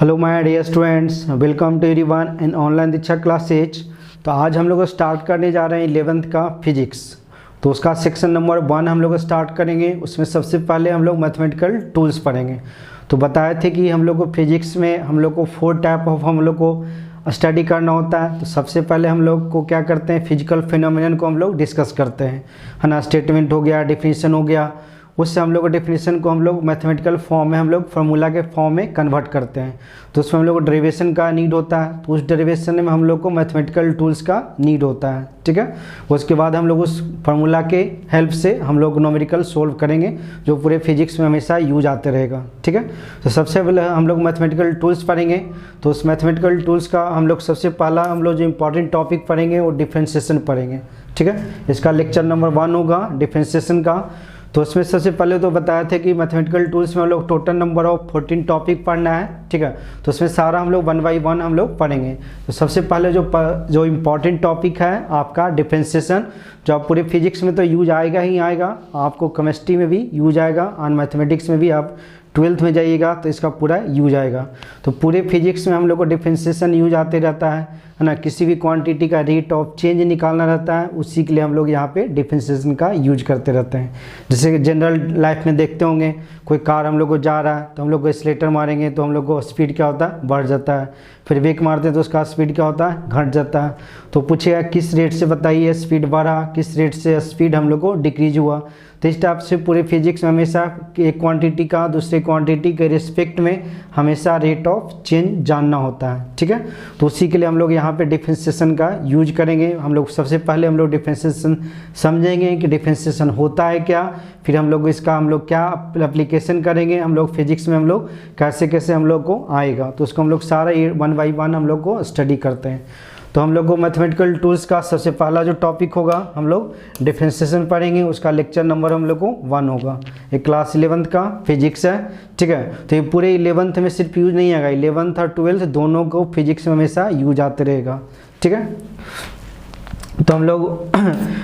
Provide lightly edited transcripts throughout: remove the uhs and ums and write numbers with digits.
Hello my dear students, welcome to everyone in online Diksha classes. तो आज हम लोग स्टार्ट करने जा रहे हैं 11th का फिजिक्स। तो उसका सेक्शन नंबर 1 हम लोग स्टार्ट करेंगे। उसमें सबसे पहले हम लोग मैथमेटिकल टूल्स पढ़ेंगे। तो बताए थे कि हम लोग को फिजिक्स में हम लोग को 4 टाइप ऑफ हम लोग को स्टडी करना होता है। तो सबसे पहले हम लोग को क्या करते हैं, फिजिकल फिनोमिनन को हम लोग डिस्कस करते हैं, है ना। स्टेटमेंट हो गया, डेफिनेशन हो गया, उससे हम लोग डेफिनेशन को हम लोग मैथमेटिकल फॉर्म में हम लोग फार्मूला के फॉर्म में कन्वर्ट करते हैं। तो उसमें हम लोग को डेरिवेशन का नीड होता है। तो उस डेरिवेशन में हम लोग को मैथमेटिकल टूल्स का नीड होता है, ठीक है। उसके बाद हम लोग उस फार्मूला के हेल्प से हम लोग न्यूमेरिकल सोल्व करेंगे, जो पूरे फिजिक्स में हमेशा यूज आते रहेगा, ठीक है। तो सबसे पहले हम लोग मैथमेटिकल टूल्स पढ़ेंगे। तो उस मैथमेटिकल टूल्स का हम लोग सबसे पहला हम लोग जो इंपॉर्टेंट टॉपिक पढ़ेंगे वो डिफ्रेंशिएशन पढ़ेंगे, ठीक है। इसका लेक्चर नंबर 1 होगा डिफ्रेंशिएशन का। तो उसमें सबसे पहले तो बताया थे कि मैथमेटिकल टूल्स में हम लोग टोटल नंबर ऑफ 14 टॉपिक पढ़ना है, ठीक है। तो उसमें सारा हम लोग 1 बाई 1 हम लोग पढ़ेंगे। तो सबसे पहले जो इम्पॉर्टेंट टॉपिक है आपका डिफ्रेंशिएशन, जो आप पूरे फिजिक्स में तो यूज आएगा ही आएगा, आपको केमिस्ट्री में भी यूज आएगा और मैथमेटिक्स में भी आप 12th में जाइएगा तो इसका पूरा यूज आएगा। तो पूरे फिजिक्स में हम लोग को डिफ्रेंशिएशन यूज आते रहता है ना। किसी भी क्वांटिटी का रेट ऑफ चेंज निकालना रहता है, उसी के लिए हम लोग यहाँ पे डिफ्रेंशिएशन का यूज करते रहते हैं। जैसे कि जनरल लाइफ में देखते होंगे, कोई कार हम लोग को जा रहा है तो हम लोग को एक्सीलेटर मारेंगे तो हम लोग को स्पीड क्या होता है, बढ़ जाता है। फिर ब्रेक मारते हैं तो उसका स्पीड क्या होता है, घट जाता है। तो पूछेगा किस रेट से बताइए स्पीड बढ़ा, किस रेट से स्पीड हम लोग को डिक्रीज हुआ। तो इस टाइप से पूरे फिजिक्स में हमेशा एक क्वांटिटी का दूसरे क्वांटिटी के रिस्पेक्ट में हमेशा रेट ऑफ चेंज जानना होता है, ठीक है। तो उसी के लिए हम लोग यहाँ पे डिफ्रेंशिएशन का यूज करेंगे। हम लोग सबसे पहले हम लोग डिफ्रेंशिएशन समझेंगे कि डिफ्रेंशिएशन होता है क्या, फिर हम लोग इसका हम लोग क्या एप्लीकेशन करेंगे, हम लोग फिजिक्स में हम लोग कैसे कैसे हम लोग को आएगा। तो उसको हम लोग सारा 1 बाई 1 हम लोग को स्टडी करते हैं। तो हम लोग को मैथमेटिकल टूल्स का सबसे पहला जो टॉपिक होगा हम लोग डिफ्रेंशिएशन पढ़ेंगे। उसका लेक्चर नंबर हम लोग को 1 होगा। ये क्लास 11th का फिजिक्स है, ठीक है। तो ये पूरे 11th में सिर्फ यूज नहीं आएगा, 11th और 12th दोनों को फिजिक्स में हमेशा यूज आते रहेगा, ठीक है। तो हम लोग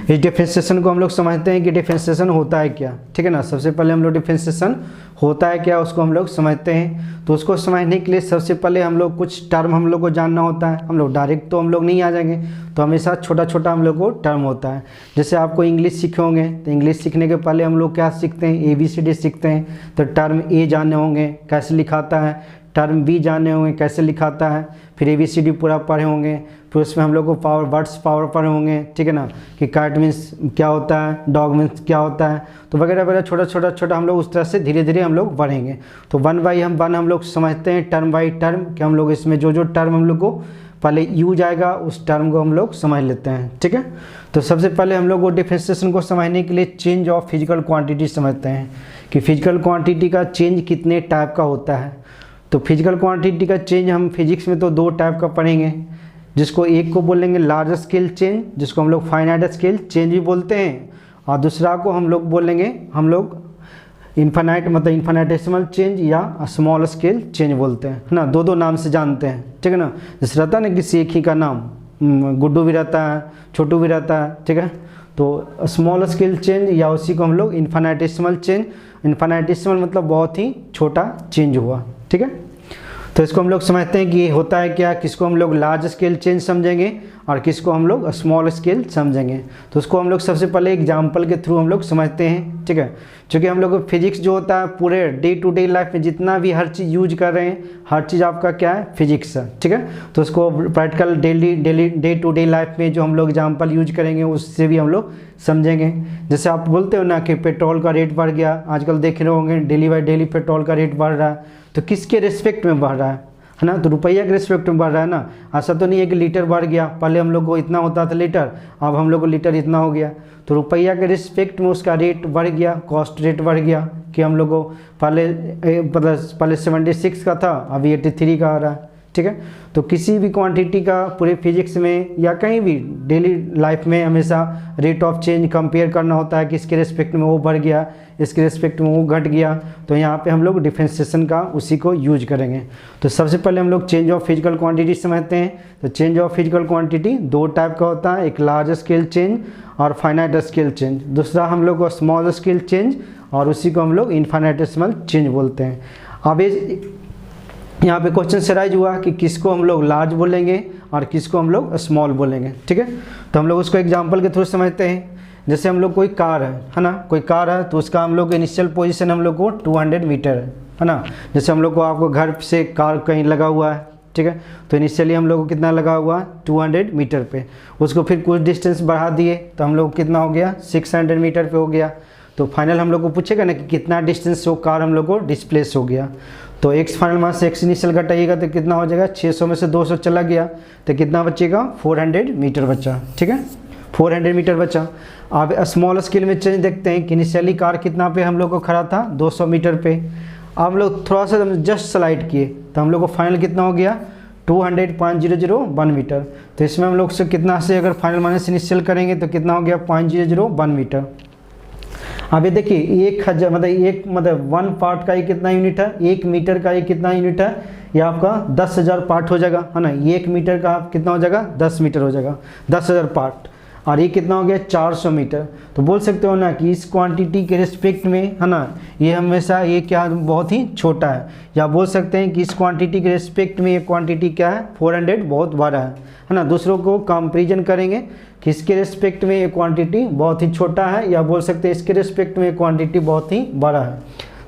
इस डिफ्रेंशिएशन को हम लोग समझते हैं कि डिफ्रेंशिएशन होता है क्या, ठीक है ना। सबसे पहले हम लोग डिफ्रेंशिएशन होता है क्या उसको हम लोग समझते हैं। तो उसको समझने के लिए सबसे पहले हम लोग कुछ टर्म हम लोग को जानना होता है। हम लोग डायरेक्ट तो हम लोग नहीं आ जाएंगे, तो हमेशा छोटा छोटा हम लोग को टर्म होता है। जैसे आपको इंग्लिश सीखे होंगे तो इंग्लिश सीखने के पहले हम लोग क्या सीखते हैं, ABCD सीखते हैं। तो टर्म ए जाने होंगे कैसे लिखाता है, टर्म बी जाने होंगे कैसे लिखाता है, फिर ABCD पूरा पढ़े होंगे। फिर उसमें हम लोग को पावर पढ़े होंगे, ठीक है ना, कि कैट मीन्स क्या होता है, डॉग मीन्स क्या होता है। तो वगैरह वगैरह छोटा हम लोग उस तरह से धीरे धीरे हम लोग बढ़ेंगे। तो 1 बाई 1 हम लोग समझते हैं टर्म बाई टर्म, कि हम लोग इसमें जो टर्म हम लोग को पहले यूज आएगा उस टर्म को हम लोग समझ लेते हैं, ठीक है। तो सबसे पहले हम लोग वो डिफ्रेंशिएशन को समझने के लिए चेंज ऑफ फिजिकल क्वांटिटी समझते हैं कि फिजिकल क्वांटिटी का चेंज कितने टाइप का होता है। तो फिजिकल क्वांटिटी का चेंज हम फिजिक्स में तो 2 टाइप का पढ़ेंगे, जिसको एक को बोलेंगे लार्ज स्केल चेंज, जिसको हम लोग फाइनाइट स्केल चेंज भी बोलते हैं, और दूसरा को हम लोग बोलेंगे हम लोग इन्फानाइट मतलब इन्फानाइटेसिमल चेंज या स्मॉल स्केल चेंज बोलते हैं ना। 2 नाम से जानते हैं, ठीक है ना। जैसे रहता है ना किसी एक ही का नाम, गुड्डू भी रहता है, छोटू भी रहता है, ठीक है। तो स्मॉल स्केल चेंज या उसी को हम लोग इन्फानाइटेसिमल चेंज, इन्फानाइटेसिमल मतलब बहुत ही छोटा चेंज हुआ, ठीक है। तो इसको हम लोग समझते हैं कि ये होता है क्या, किसको हम लोग लार्ज स्केल चेंज समझेंगे और किसको हम लोग स्मॉल स्केल समझेंगे। तो उसको हम लोग सबसे पहले एग्जाम्पल के थ्रू हम लोग समझते हैं, ठीक है। क्योंकि हम लोग फिजिक्स जो होता है पूरे डे टू डे लाइफ में जितना भी हर चीज़ यूज कर रहे हैं, हर चीज़ आपका क्या है, फिजिक्स है, ठीक है। तो उसको practical day to day life में जो हम लोग एग्जाम्पल यूज करेंगे उससे भी हम लोग समझेंगे। जैसे आप बोलते हो ना कि पेट्रोल का रेट बढ़ गया, आजकल देख रहे होंगे डेली बाई डेली पेट्रोल का रेट बढ़ रहा है। तो किसके रिस्पेक्ट में बढ़ रहा है ना, तो रुपया के रिस्पेक्ट में बढ़ रहा है ना। ऐसा तो नहीं है कि लीटर बढ़ गया, पहले हम लोग को इतना होता था लीटर, अब हम लोग को लीटर इतना हो गया। तो रुपया के रिस्पेक्ट में उसका रेट बढ़ गया, कॉस्ट रेट बढ़ गया, कि हम लोग को पहले 76 का था, अभी 83 का आ रहा है, ठीक है। तो किसी भी क्वांटिटी का पूरे फिजिक्स में या कहीं भी डेली लाइफ में हमेशा रेट ऑफ चेंज कंपेयर करना होता है कि इसके रिस्पेक्ट में वो बढ़ गया, इसके रिस्पेक्ट में वो घट गया। तो यहाँ पे हम लोग डिफ्रेंशिएशन का उसी को यूज करेंगे। तो सबसे पहले हम लोग चेंज ऑफ फिजिकल क्वांटिटी समझते हैं। तो change of physical quantity 2 type का होता है, एक लार्ज स्केल चेंज और फाइनाइट स्केल चेंज। दूसरा हम लोग को स्मॉल स्केल चेंज और उसी को हम लोग इनफाइनाइटेसिमल चेंज बोलते हैं। अब यहाँ पे क्वेश्चन से राइज हुआ कि किसको हम लोग लार्ज बोलेंगे और किसको हम लोग स्मॉल बोलेंगे, ठीक है। तो हम लोग उसको एग्जांपल के थ्रू समझते हैं। जैसे हम लोग कोई कार है ना, कोई कार है तो उसका हम लोग इनिशियल पोजीशन हम लोग को 200 मीटर है ना। जैसे हम लोग को आपको घर से कार कहीं लगा हुआ है, ठीक है, तो इनिशियली हम लोग को कितना लगा हुआ है 200 मीटर पे, उसको फिर कुछ डिस्टेंस बढ़ा दिए तो हम लोग कितना हो गया 600 मीटर पे हो गया। तो फाइनल हम लोग को पूछेगा ना कि कितना डिस्टेंस वो कार हम लोग को डिस्प्लेस हो गया। तो एक्स फाइनल मास एक्स इनिशियल घटाइएगा तो कितना हो जाएगा 600 में से 200 चला गया तो कितना बचेगा 400 मीटर बचा, ठीक है, 400 मीटर बचा। अब स्मॉल स्केल में चेंज देखते हैं कि इनिशियली कार कितना पे हम लोग को खड़ा था 200 मीटर पे। अब हम लोग थोड़ा सा जस्ट स्लाइड किए तो हम लोग को फाइनल कितना हो गया 200.001 मीटर। तो इसमें हम लोग से कितना से अगर फाइनल माइनस इनिशियल करेंगे तो कितना हो गया 0.001 मीटर। अब ये देखिए 1000 मतलब 1 पार्ट का ये कितना यूनिट है, 1 मीटर का ये कितना यूनिट है, ये आपका 10,000 पार्ट हो जाएगा, है ना। 1 मीटर का कितना हो जाएगा 10 मीटर हो जाएगा, 10,000 पार्ट। और ये कितना हो गया 400 मीटर। तो बोल सकते हो ना कि इस क्वांटिटी के रिस्पेक्ट में, है ना, ये हमेशा ये क्या बहुत ही छोटा है। या बोल सकते हैं कि इस क्वांटिटी के रिस्पेक्ट में ये क्वांटिटी क्या है 400 बहुत बड़ा है ना। दूसरों को कंपेरिजन करेंगे कि इसके रिस्पेक्ट में ये क्वांटिटी बहुत ही छोटा है, या बोल सकते हैं इसके रिस्पेक्ट में ये क्वांटिटी बहुत ही बड़ा है।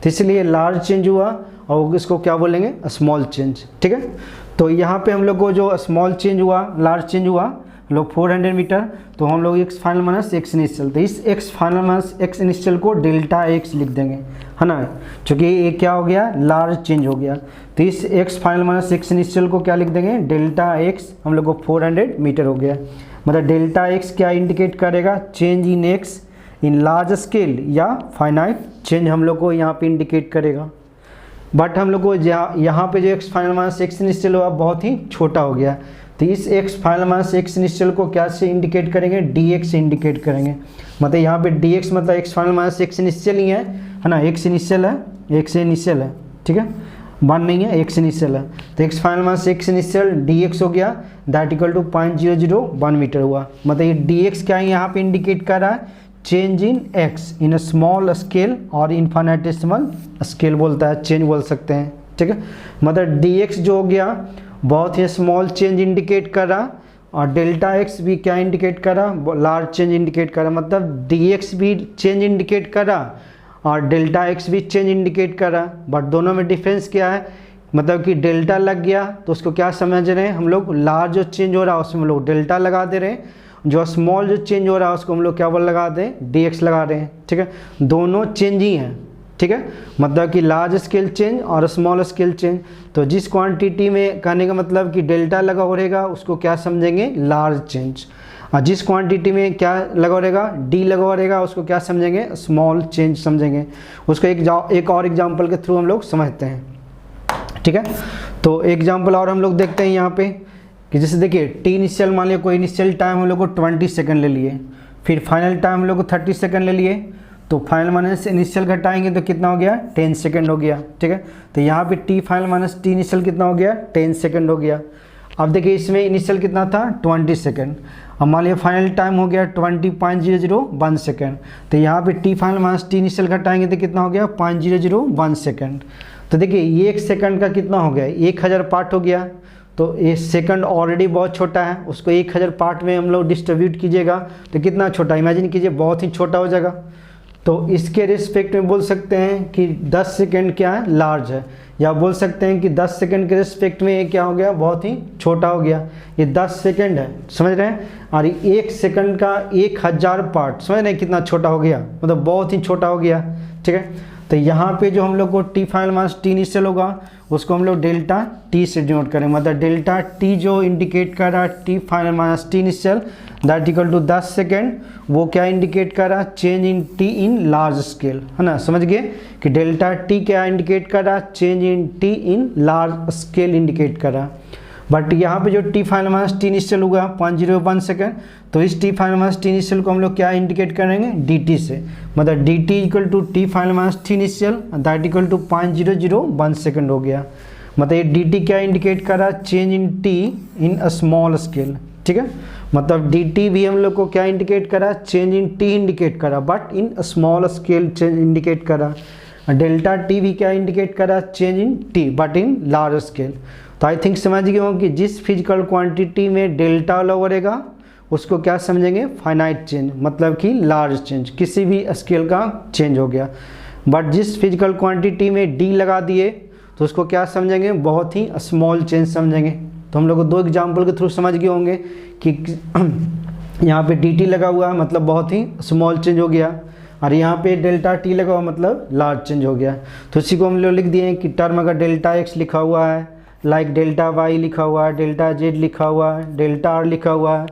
तो इसलिए लार्ज चेंज हुआ और इसको क्या बोलेंगे स्मॉल चेंज, ठीक है। तो यहाँ पे हम लोग को जो स्मॉल चेंज हुआ, लार्ज चेंज हुआ लोग 400 मीटर, तो हम लोग x final minus x initial, तो इस x final minus x initial को डेल्टा एक्स लिख देंगे, है ना, क्योंकि ये क्या हो गया लार्ज चेंज हो गया। तो इस x final minus x initial को क्या लिख देंगे डेल्टा एक्स, हम लोग को 400 मीटर हो गया। मतलब डेल्टा एक्स क्या इंडिकेट करेगा change in x in large scale या फाइनाइट चेंज हम लोग को यहाँ पे इंडिकेट करेगा। बट हम लोग को यहाँ पे जो x final minus x initial हुआ बहुत ही छोटा हो गया, तो इस x final minus x initial को क्या से इंडिकेट करेंगे डी एक्स से इंडिकेट करेंगे। मतलब यहाँ पे डी एक्स मतलब x final minus x initial ही है ना, एक्स इनिशियल है, एक्स इनिशियल है, ठीक है, 1 नहीं है, एक्स इनिशियल है। तो x final minus x initial D x हो गया, दैट इक्वल टू 0.001 मीटर हुआ। मतलब ये डी एक्स क्या है यहाँ पे इंडिकेट कर रहा है change in x in a small scale और इनफाइनेटेसिमल स्केल बोलता है, चेंज बोल सकते हैं, ठीक है। मतलब डी एक्स जो हो गया बहुत ही स्मॉल चेंज इंडिकेट कर रहा, और डेल्टा एक्स भी क्या इंडिकेट कर रहा लार्ज चेंज इंडिकेट कर रहा। मतलब डी एक्स भी चेंज इंडिकेट कर रहा और डेल्टा एक्स भी चेंज इंडिकेट कर रहा, बट दोनों में डिफरेंस क्या है, मतलब कि डेल्टा लग गया तो उसको क्या समझ रहे हैं हम लोग लार्ज जो चेंज हो रहा है उसमें हम लोग डेल्टा लगा दे रहे हैं, जो स्मॉल जो चेंज हो रहा है उसको हम लोग क्या बोल लगा दें डी एक्स लगा रहे हैं, ठीक है। दोनों चेंज ही हैं, ठीक है, मतलब कि लार्ज स्केल चेंज और स्मॉल स्केल चेंज। तो जिस क्वांटिटी में कहने का मतलब कि डेल्टा लगा हो रहेगा उसको क्या समझेंगे लार्ज चेंज, और जिस क्वांटिटी में क्या लगा रहेगा डी लगा हो रहेगा उसको क्या समझेंगे स्मॉल चेंज समझेंगे। उसको एक और एग्जांपल के थ्रू हम लोग समझते हैं, ठीक है। तो एग्जांपल और हम लोग देखते हैं यहाँ पे कि जैसे देखिए टी इनिशियल मान लिया कोई इनिशियल टाइम हम लोग को 20 सेकंड ले लिए, फिर फाइनल टाइम हम लोग को 30 सेकंड ले लिए, तो फाइनल माइनस इनिशियल घटाएंगे तो कितना हो गया 10 सेकंड हो गया, ठीक है। तो यहाँ पे T final minus T initial कितना हो गया 10 सेकंड हो गया। अब देखिए इसमें इनिशियल कितना था 20 सेकंड, अब मान लिया फाइनल टाइम हो गया 20.001 सेकंड, तो यहाँ पे T final minus T initial घटाएंगे तो कितना हो गया 0.001 सेकंड। तो देखिए ये 1 सेकंड का कितना हो गया 1000 पार्ट हो गया, तो ये सेकंड ऑलरेडी बहुत छोटा है, उसको 1000 पार्ट में हम लोग डिस्ट्रीब्यूट कीजिएगा तो कितना छोटा, इमेजिन कीजिए बहुत ही छोटा हो जाएगा। तो इसके रिस्पेक्ट में बोल सकते हैं कि 10 सेकंड क्या है लार्ज है, या बोल सकते हैं कि 10 सेकंड के रिस्पेक्ट में ये क्या हो गया बहुत ही छोटा हो गया। ये 10 सेकंड है, समझ रहे हैं, और 1 सेकंड का 1000 पार्ट, समझ रहे हैं कितना छोटा हो गया, मतलब बहुत ही छोटा हो गया, ठीक है। तो यहाँ पे जो हम लोग को T final minus T initial होगा उसको हम लोग डेल्टा टी से डिनोट करें। मतलब डेल्टा टी जो इंडिकेट कर रहा है T final minus T initial that equal to 10 second, वो क्या इंडिकेट कर रहा है change in T in large scale, है ना। समझ गए कि डेल्टा टी क्या इंडिकेट कर रहा है change in T in large scale indicate कर रहा है। बट यहाँ पे जो T final minus T initial होगा 0.01 सेकेंड, तो इस T final minus T initial को हम लोग क्या इंडिकेट करेंगे डी टी से। मतलब D T equal to T final minus T initial that equal to 0.001 second हो गया। मतलब ये डी टी क्या इंडिकेट कर रहा है change in T in a small scale, ठीक है। मतलब डी टी भी हम लोग को क्या इंडिकेट कर रहा है चेंज इन टी इंडिकेट कर रहा है, but in small scale change indicate कर रहा है। डेल्टा टी भी क्या इंडिकेट कर रहा है, change in T but in large scale. तो आई थिंक समझ गए हो कि जिस फिजिकल क्वांटिटी में डेल्टा अलाउ करेगा उसको क्या समझेंगे, फाइनाइट चेंज, मतलब कि लार्ज चेंज, किसी भी स्केल का चेंज हो गया। बट जिस फिजिकल क्वांटिटी में डी लगा दिए तो उसको क्या समझेंगे, बहुत ही स्मॉल चेंज समझेंगे। तो हम लोग दो एग्जाम्पल के थ्रू समझ गए होंगे कि यहाँ पे डी टी लगा हुआ है मतलब बहुत ही स्मॉल चेंज हो गया, और यहाँ पे डेल्टा टी लगा हुआ मतलब लार्ज चेंज हो गया। तो इसी को हम लोग लिख दिए हैं कि टर्म अगर डेल्टा एक्स लिखा हुआ है, लाइक डेल्टा वाई लिखा हुआ है, डेल्टा जेड लिखा हुआ है, डेल्टा आर लिखा हुआ है,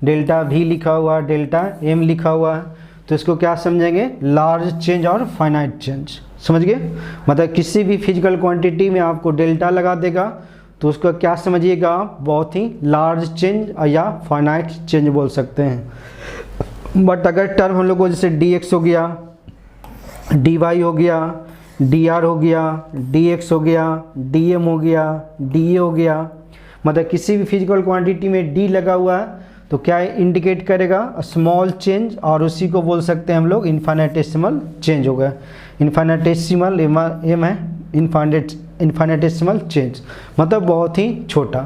डेल्टा वी लिखा हुआ है, डेल्टा एम लिखा हुआ है, तो इसको क्या समझेंगे, लार्ज चेंज और फाइनाइट चेंज। समझ गए, मतलब किसी भी फिजिकल क्वांटिटी में आपको डेल्टा लगा देगा तो उसको क्या समझिएगा आप, बहुत ही लार्ज चेंज या फाइनाइट चेंज बोल सकते हैं। बट अगर टर्म हम लोग को जैसे डी एक्स हो गया, डी वाई हो गया, डी आर हो गया, डी एक्स हो गया, डी एम हो गया, डी ए हो गया, मतलब किसी भी फिजिकल क्वांटिटी में डी लगा हुआ है तो क्या इंडिकेट करेगा, स्मॉल चेंज, और उसी को बोल सकते हैं हम लोग इन्फाइनेटेसिमल चेंज होगा। इन्फाइनेटेसिमल एम है इन्फाइनेटेसिमल चेंज, मतलब बहुत ही छोटा।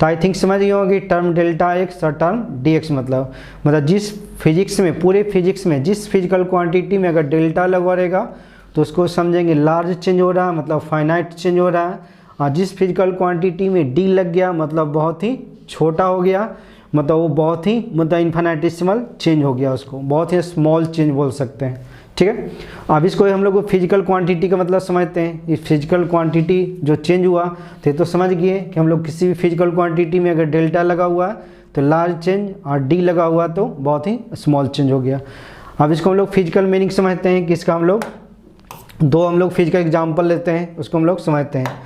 तो आई थिंक समझ गए होंगे टर्म डेल्टा एक्स और टर्म डी एक्स मतलब जिस फिजिक्स में, पूरे फिजिक्स में जिस फिजिकल क्वांटिटी में अगर डेल्टा लगा रहेगा तो उसको समझेंगे लार्ज चेंज हो रहा है, मतलब फाइनाइट चेंज हो रहा है। और जिस फिजिकल क्वांटिटी में डी लग गया मतलब बहुत ही छोटा हो गया, मतलब वो बहुत ही मतलब इन्फाइनेटेसिमल चेंज हो गया, उसको बहुत ही स्मॉल चेंज बोल सकते हैं। ठीक है, अब इसको हम लोग फिजिकल क्वांटिटी का मतलब समझते हैं। इस फिजिकल क्वांटिटी जो चेंज हुआ तो समझ गए कि हम लोग किसी भी फिजिकल क्वांटिटी में अगर डेल्टा लगा हुआ है तो लार्ज चेंज, और डी लगा हुआ तो बहुत ही स्मॉल चेंज हो गया। अब इसको हम लोग फिजिकल मीनिंग समझते हैं कि इसका हम लोग फिजिकल एग्जाम्पल लेते हैं, उसको हम लोग समझते हैं।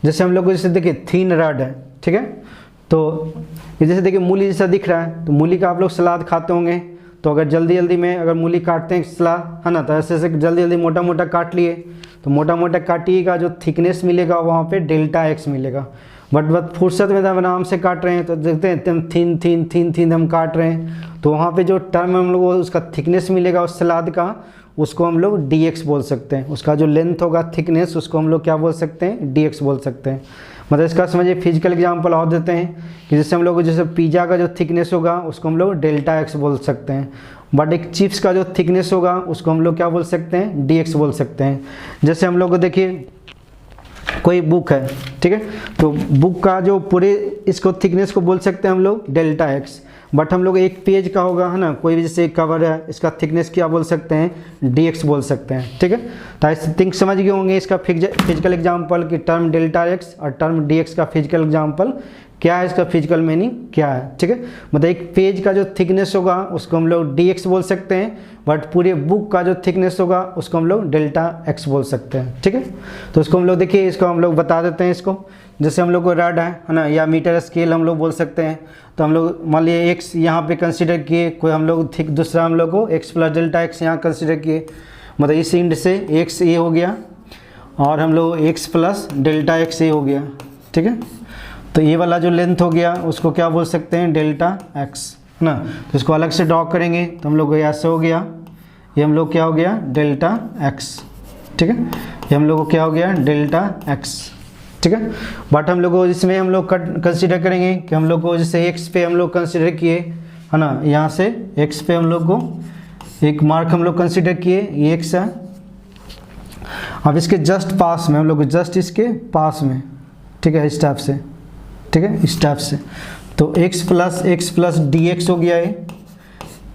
जैसे हम लोग को जैसे देखिए थिन रड है, ठीक है, तो ये जैसे देखिए मूली जैसा दिख रहा है, तो मूली का आप लोग सलाद खाते होंगे, तो अगर जल्दी में अगर मूली काटते हैं सलाद है ना, तो ऐसे ऐसे जल्दी मोटा मोटा काट लिए, तो मोटा मोटा काटिएगा, जो थिकनेस मिलेगा वहाँ पे डेल्टा एक्स मिलेगा। बट फुर्सत में हम आराम से काट रहे हैं तो देखते हैं एकदम थिन हम काट रहे हैं, तो वहाँ पे जो टर्म हम लोग उसका थिकनेस मिलेगा उस सलाद का, उसको हम लोग डी एक्स बोल सकते हैं। उसका जो लेंथ होगा थिकनेस, उसको हम लोग क्या बोल सकते हैं, डी एक्स बोल सकते हैं। मतलब इसका समझिए फिजिकल एग्जांपल और देते हैं कि जैसे हम लोग जैसे पिज़्ज़ा का जो थिकनेस होगा उसको हम लोग डेल्टा एक्स बोल सकते हैं, बट एक चिप्स का जो थिकनेस होगा उसको हम लोग क्या बोल सकते हैं, डी एक्स बोल सकते हैं। जैसे हम लोग को देखिए कोई बुक है, ठीक है, तो बुक का जो पूरे इसको थिकनेस को बोल सकते हैं हम लोग डेल्टा एक्स, बट हम लोग एक पेज का होगा है ना, कोई भी जैसे कवर है, इसका थिकनेस क्या बोल सकते हैं, डी एक्स बोल सकते हैं। ठीक है, तो ऐसे थिंक समझ गए होंगे इसका फिजिकल एग्जांपल कि टर्म डेल्टा एक्स और टर्म डी एक्स का फिजिकल एग्जांपल क्या है, इसका फिजिकल मीनिंग क्या है। ठीक है, मतलब एक पेज का जो थिकनेस होगा उसको हम लोग डी एक्स बोल सकते हैं, बट पूरे बुक का जो थिकनेस होगा उसको हम लोग डेल्टा एक्स बोल सकते हैं। ठीक है, तो उसको हम लोग देखिए, इसको हम लोग बता देते हैं। इसको जैसे हम लोग को रड है ना, या मीटर स्केल हम लोग बोल सकते हैं, तो हम लोग मान लिए एक्स यहाँ पे कंसिडर किए, कोई हम लोग दूसरा हम लोग को एक्स प्लस डेल्टा एक्स यहाँ कंसिडर किए, मतलब इस इंड से एक्स ए हो गया और हम लोग एक्स प्लस डेल्टा एक्स ए हो गया। ठीक है, तो ये वाला जो लेंथ हो गया उसको क्या बोल सकते हैं, डेल्टा एक्स है ना। तो इसको अलग से ड्रॉ करेंगे तो हम लोग ऐसे हो गया, ये हम लोग क्या हो गया, डेल्टा एक्स। ठीक है, ये हम लोग को क्या हो गया, डेल्टा एक्स। ठीक है, बट हम लोग को इसमें हम लोग कंसिडर करेंगे कि हम लोग को जैसे एक्स पे हम लोग कंसिडर किए है ना, यहाँ से एक्स पे हम लोग को एक मार्क हम लोग कंसिडर किए, ये एक्स है। अब इसके जस्ट पास में हम लोग जस्ट इसके पास में, ठीक है, इस टाइप से, ठीक है, इस टाइप से, तो x प्लस डी एक्स हो गया है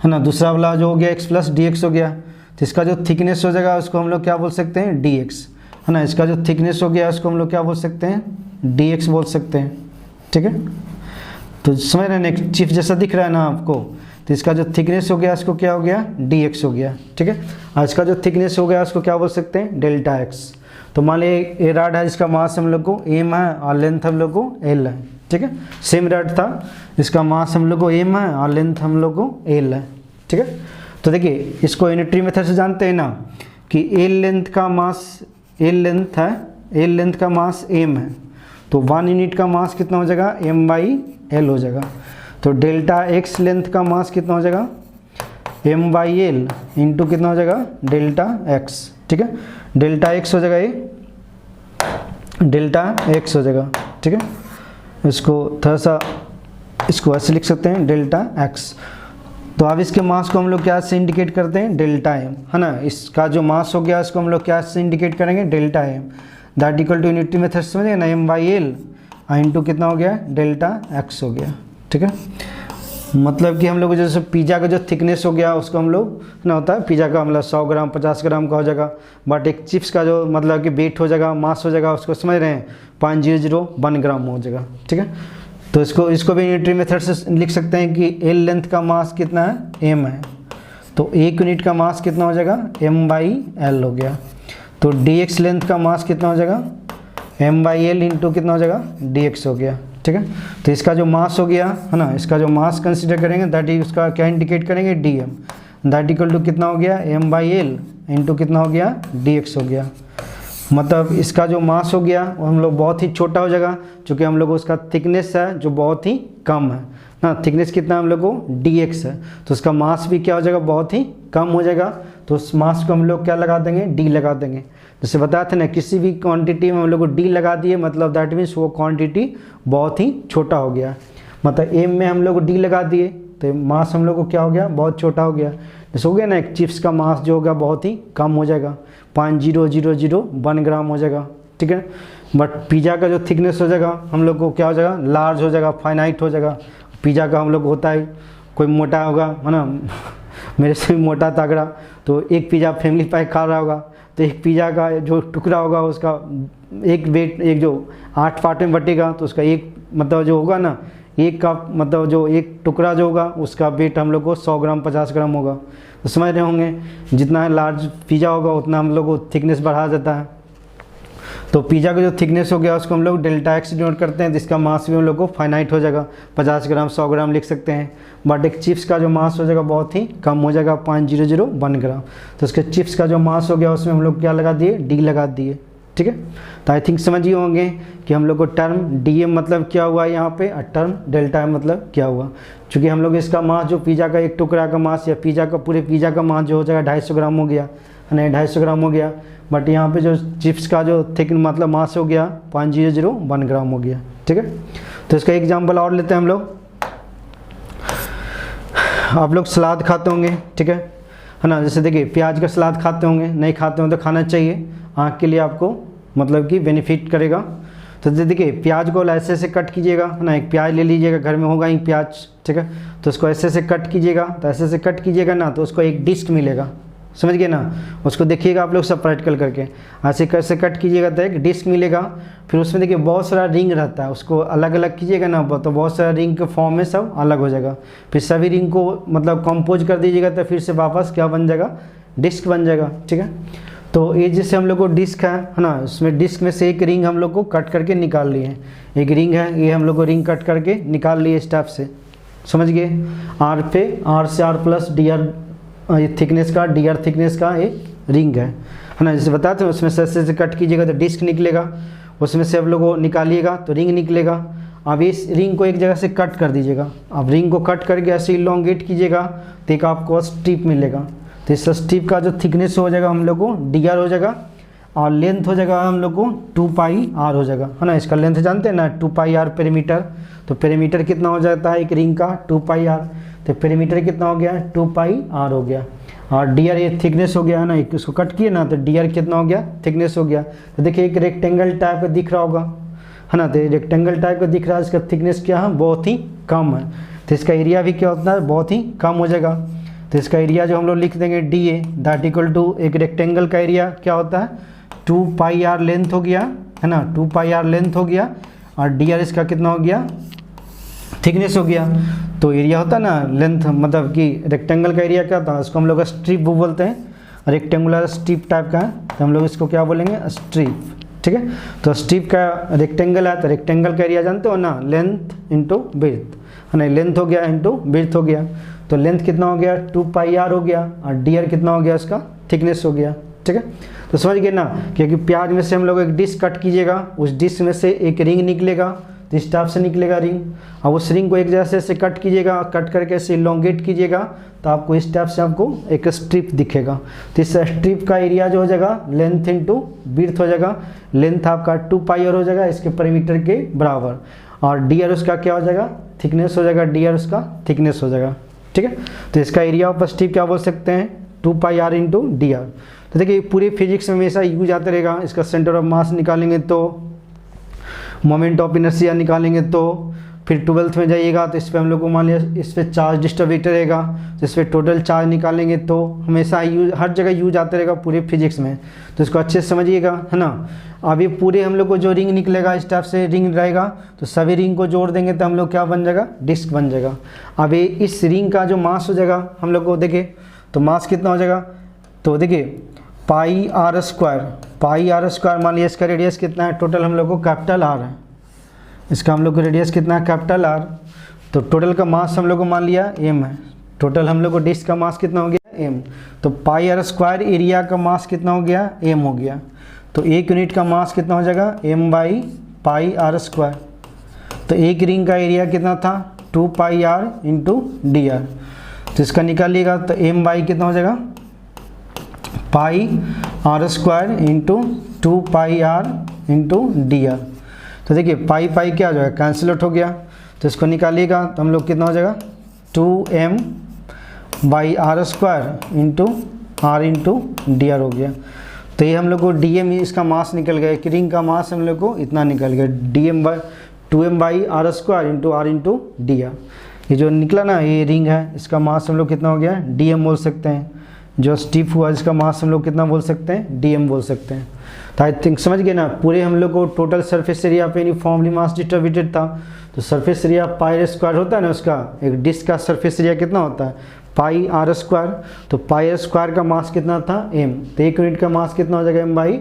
ना, दूसरा वाला जो हो गया x प्लस डी एक्स हो गया, तो इसका जो थिकनेस हो जाएगा उसको हम लोग क्या बोल सकते हैं, डी एक्स है ना। इसका जो थिकनेस हो गया उसको हम लोग क्या बोल सकते हैं, डी एक्स बोल सकते हैं। ठीक है, तो समझ रहे हैं, चिप जैसा दिख रहा है ना आपको, तो इसका जो थिकनेस हो गया उसको क्या हो गया, डी एक्स हो गया। ठीक है, और इसका जो थिकनेस हो गया उसको क्या बोल सकते हैं, डेल्टा एक्स। तो मान लीजिए ए रड है, इसका मास हम लोग को एम है और लेंथ हम लोग को एल है। ठीक है, सेम रड था, इसका मास हम लोग को एम है और लेंथ हम लोग को एल है। ठीक है, तो देखिए इसको यूनिटरी मेथड से जानते हैं ना कि एल लेंथ का मास, एल लेंथ है, एल लेंथ का मास एम है, तो 1 यूनिट का मास कितना हो जाएगा, एम बाई एल हो जाएगा। तो डेल्टा एक्स लेंथ का मास कितना हो जाएगा, एम बाई एल इंटू कितना हो जाएगा, डेल्टा एक्स। ठीक है, डेल्टा एक्स हो जाएगा, ये डेल्टा एक्स हो जाएगा, ठीक है। इसको थोड़ा सा इसको ऐसे लिख सकते हैं, डेल्टा एक्स। तो अब इसके मास को हम लोग क्या से इंडिकेट करते हैं, डेल्टा एम, है ना। इसका जो मास हो गया इसको हम लोग क्या से इंडिकेट करेंगे, delta M, that equal to unity method समझे ना, एम बाई एल इंटू कितना हो गया, डेल्टा एक्स हो गया, ठीक है। मतलब कि हम लोग जैसे पिज़्ज़ा का जो थिकनेस हो गया उसको हम लोग ना होता है, पिज़्ज़ा का मतलब 100 ग्राम 50 ग्राम का हो जाएगा, बट एक चिप्स का जो मतलब कि वेट हो जाएगा, मास हो जाएगा, उसको समझ रहे हैं 0.001 ग्राम हो जाएगा, ठीक है। तो इसको भी यूनिटरी मेथड से लिख सकते हैं कि एल लेंथ का मास कितना है, एम है, तो 1 यूनिट का मास कितना हो जाएगा, एम बाई एल हो गया। तो डी एक्स लेंथ का मास कितना हो जाएगा, एम बाई एल इंटू कितना हो जाएगा, डी एक्स हो गया, ठीक है। तो इसका जो मास हो गया है ना, इसका जो मास कंसिडर करेंगे दैट इज उसका क्या इंडिकेट करेंगे, D M, that equal to कितना हो गया, एम बाई एल इंटू कितना हो गया, डी एक्स हो गया। मतलब इसका जो मास हो गया वो हम लोग बहुत ही छोटा हो जाएगा, क्योंकि हम लोग उसका थिकनेस है जो बहुत ही कम है ना, थिकनेस कितना हम लोग को डी एक्स है, तो उसका मास भी क्या हो जाएगा, बहुत ही कम हो जाएगा। तो उस मास को हम लोग क्या लगा देंगे, डी लगा देंगे। जैसे बताया था ना, किसी भी क्वांटिटी में हम लोग को डी लगा दिए मतलब दैट मीन्स वो क्वांटिटी बहुत ही छोटा हो गया। मतलब एम में हम लोग को डी लगा दिए तो मास हम लोग को क्या हो गया, बहुत छोटा हो गया। जैसे हो गया ना, एक चिप्स का मास जो होगा बहुत ही कम हो जाएगा, 0.0001 ग्राम हो जाएगा, ठीक है। बट पिज़्ज़ा का जो थिकनेस हो जाएगा हम लोग को क्या हो जाएगा, लार्ज हो जाएगा, फाइनाइट हो जाएगा। पिज़्ज़ा का हम लोग होता है, कोई मोटा होगा है ना, मेरे से भी मोटा तगड़ा, तो एक पिज़्ज़ा फैमिली पैक खा रहा होगा, तो एक पिज़्ज़ा का जो टुकड़ा होगा उसका एक वेट, एक जो 8 पार्ट में बटेगा, तो उसका एक मतलब जो होगा ना, एक का मतलब जो एक टुकड़ा जो होगा उसका वेट हम लोग को 100 ग्राम 50 ग्राम होगा। तो समझ रहे होंगे, जितना लार्ज पिज़्ज़ा होगा उतना हम लोग को थिकनेस बढ़ा जाता है। तो पिज़्ज़ा का जो थिकनेस हो गया उसको हम लोग डेल्टा एक्स डिनोट करते हैं, जिसका मास भी हम लोग को फाइनाइट हो जाएगा, 50 ग्राम 100 ग्राम लिख सकते हैं। बट एक चिप्स का जो मास हो जाएगा बहुत ही कम हो जाएगा, 0.001 ग्राम। तो उसके चिप्स का जो मास हो गया उसमें हम लोग क्या लगा दिए, डी लगा दिए, ठीक है। तो आई थिंक समझिए होंगे कि हम लोग को टर्म डी एम मतलब क्या हुआ यहाँ पे, और टर्म डेल्टा एम मतलब क्या हुआ। चूँकि हम लोग इसका मास जो पिज़्ज़ा का एक टुकड़ा का मास या पिज़्ज़ा का पूरे पिज़्ज़ा का मास जो हो जाएगा 250 ग्राम हो गया, नहीं 250 ग्राम हो गया, बट यहाँ पे जो चिप्स का जो थिक मतलब मास हो गया 0.001 ग्राम हो गया, ठीक है। तो इसका एग्जाम्पल और लेते हैं हम लोग। आप लोग सलाद खाते होंगे, ठीक है ना। जैसे देखिए प्याज का सलाद खाते होंगे, नहीं खाते हो तो खाना चाहिए, आँख के लिए आपको मतलब कि बेनिफिट करेगा। तो देखिए प्याज को ऐसे ऐसे कट कीजिएगा ना, एक प्याज ले लीजिएगा, घर में होगा ही प्याज, ठीक है। तो उसको ऐसे ऐसे कट कीजिएगा, तो ऐसे ऐसे कट कीजिएगा ना, तो उसको एक डिस्क मिलेगा, समझ गए ना। उसको देखिएगा आप लोग सब प्रैक्टिकल करके, ऐसे कैसे कट कीजिएगा तो एक डिस्क मिलेगा। फिर उसमें देखिए बहुत सारा रिंग रहता है, उसको अलग अलग कीजिएगा ना, तो बहुत सारा रिंग के फॉर्म में सब अलग हो जाएगा। फिर सभी रिंग को मतलब कंपोज कर दीजिएगा, तो फिर से वापस क्या बन जाएगा, डिस्क बन जाएगा, ठीक है। तो ये जैसे हम लोग को डिस्क है ना, उसमें डिस्क में से एक रिंग हम लोग को कट करके निकाल लिए, एक रिंग है ये हम लोग को रिंग कट करके निकाल लिए स्टेप से, समझ गए। आर पे आर से आर प्लस डी आर ये थिकनेस का, डी आर थिकनेस का एक रिंग है ना। जैसे बताते हैं उसमें से ऐसे ऐसे कट कीजिएगा तो डिस्क निकलेगा, उसमें से आप लोग को निकालिएगा तो रिंग निकलेगा। अब इस रिंग को एक जगह से कट कर दीजिएगा, अब रिंग को कट करके ऐसे इलोंगेट कीजिएगा तो एक आपको स्ट्रिप मिलेगा। तो इस स्ट्रिप का जो थिकनेस हो जाएगा हम लोग को डी आर हो जाएगा, और लेंथ हो जाएगा हम लोग को 2 पाई आर हो जाएगा, है ना। इसका लेंथ जानते हैं ना, 2 पाई आर पेरीमीटर। तो पेरीमीटर कितना हो जाता है एक रिंग का, 2 पाई आर। तो पेरीमीटर कितना हो गया, 2 पाई आर हो गया। और डी आर ये थिकनेस हो गया है ना, एक उसको कट किए ना तो डी आर कितना हो गया, थिकनेस हो गया। तो देखिए एक रेक्टेंगल टाइप का दिख रहा होगा, है ना। तो रेक्टेंगल टाइप का दिख रहा है, इसका थिकनेस क्या है, बहुत ही कम है। तो इसका एरिया भी क्या होता है, बहुत ही कम हो जाएगा। तो इसका एरिया जो हम लोग लिख देंगे D A that equal to, एक रेक्टेंगल का एरिया क्या होता है 2 पाई आर लेंथ हो गया, है ना, 2 पाई आर लेंथ हो गया, और डी आर इसका कितना हो गया, थिकनेस हो गया। तो एरिया होता है ना लेंथ, मतलब कि रेक्टेंगल का एरिया क्या होता है, उसको हम लोग स्ट्रिप बोलते हैं, रेक्टेंगुलर स्ट्रिप टाइप का है, तो हम लोग इसको क्या बोलेंगे, स्ट्रिप, ठीक है। तो स्ट्रिप का रेक्टेंगल है, तो रेक्टेंगल का एरिया जानते हो ना, लेंथ इंटू विड्थ, है ना, लेंथ हो गया इंटू विड्थ हो गया। तो लेंथ कितना हो गया 2 पाई आर हो गया, और डी आर कितना हो गया उसका थिकनेस हो गया, ठीक है। तो समझ गए ना, क्योंकि प्याज में से हम लोग एक डिश कट कीजिएगा, उस डिश में से एक रिंग निकलेगा, तो इस टाइप से निकलेगा रिंग। अब उस रिंग को एक जैसे से कट कीजिएगा, कट करके ऐसे इलोंगेट कीजिएगा, तो आपको इस टाइप से आपको एक स्ट्रिप दिखेगा। तो इस स्ट्रिप का एरिया जो हो जाएगा लेंथ इंटू विड्थ हो जाएगा। लेंथ आपका 2 पाई आर हो जाएगा इसके परिमीटर के बराबर, और डी आर उसका क्या हो जाएगा, थिकनेस हो जाएगा, डी आर उसका थिकनेस हो जाएगा, ठीक है। तो इसका एरिया ऑफ स्ट्रिप क्या बोल सकते हैं, 2 pi are into D R. तो देखिए पूरे फिजिक्स में हमेशा यूज आता रहेगा। इसका सेंटर ऑफ मास निकालेंगे तो, मोमेंट ऑफ इनर्शिया निकालेंगे तो, फिर 12th में जाइएगा तो इस पर हम लोग को मान लिया इस पर चार्ज डिस्ट्रीब्यूटर रहेगा, तो इस पर टोटल चार्ज निकालेंगे तो हमेशा यूज, हर जगह यूज आता रहेगा पूरे फिजिक्स में। तो इसको अच्छे से समझिएगा, है ना। अब ये पूरे हम लोग को जो रिंग निकलेगा इस टाइप से रिंग रहेगा, तो सभी रिंग को जोड़ देंगे तो हम लोग क्या बन जाएगा, डिस्क बन जाएगा। अब ये इस रिंग का जो मास हो जाएगा हम लोग को देखिए, तो मास कितना हो जाएगा, तो देखिए पाई आर स्क्वायर मान लिया, इसका रेडियस कितना है, टोटल हम लोग को कैपिटल आर है, इसका हम लोग को रेडियस कितना है, कैपिटल आर। तो टोटल का मास हम लोग को मान लिया एम है, टोटल हम लोग को डिस्क का मास कितना हो गया, एम। तो पाई आर स्क्वायर एरिया का मास कितना हो गया, एम हो गया। तो एक यूनिट का मास कितना हो जाएगा, m by pi are square. तो एक रिंग का एरिया कितना था, 2 pi are into D R. तो इसका निकालिएगा तो एम बाई कितना हो जाएगा, pi are square into 2 pi are into D R. तो देखिए पाई पाई क्या हो जाएगा, कैंसिल आउट हो गया। तो इसको निकालिएगा तो हम लोग कितना हो जाएगा, 2m by R square into R into D R हो गया। तो ये हम लोग को dm इसका मास निकल गया, एक रिंग का मास हम लोग को इतना निकल गया, dm by 2m by R square into R into D R. ये जो निकला ना ये रिंग है, इसका मास हम लोग कितना हो गया, dm बोल सकते हैं। जो स्टिफ हुआ इसका मास हम लोग कितना बोल सकते हैं, dm बोल सकते हैं। तो आई थिंक समझ गए ना, पूरे हम लोग को टोटल सरफेस एरिया पे यूनिफॉर्मली मास डिस्ट्रीब्यूटेड था। तो सरफेस एरिया पाई स्क्वायर होता है ना, उसका एक डिस्क का सरफेस एरिया कितना होता है, पाई आर स्क्वायर। तो पाई आर स्क्वायर का मास कितना था, m। तो एक यूनिट का मास कितना हो जाएगा, m by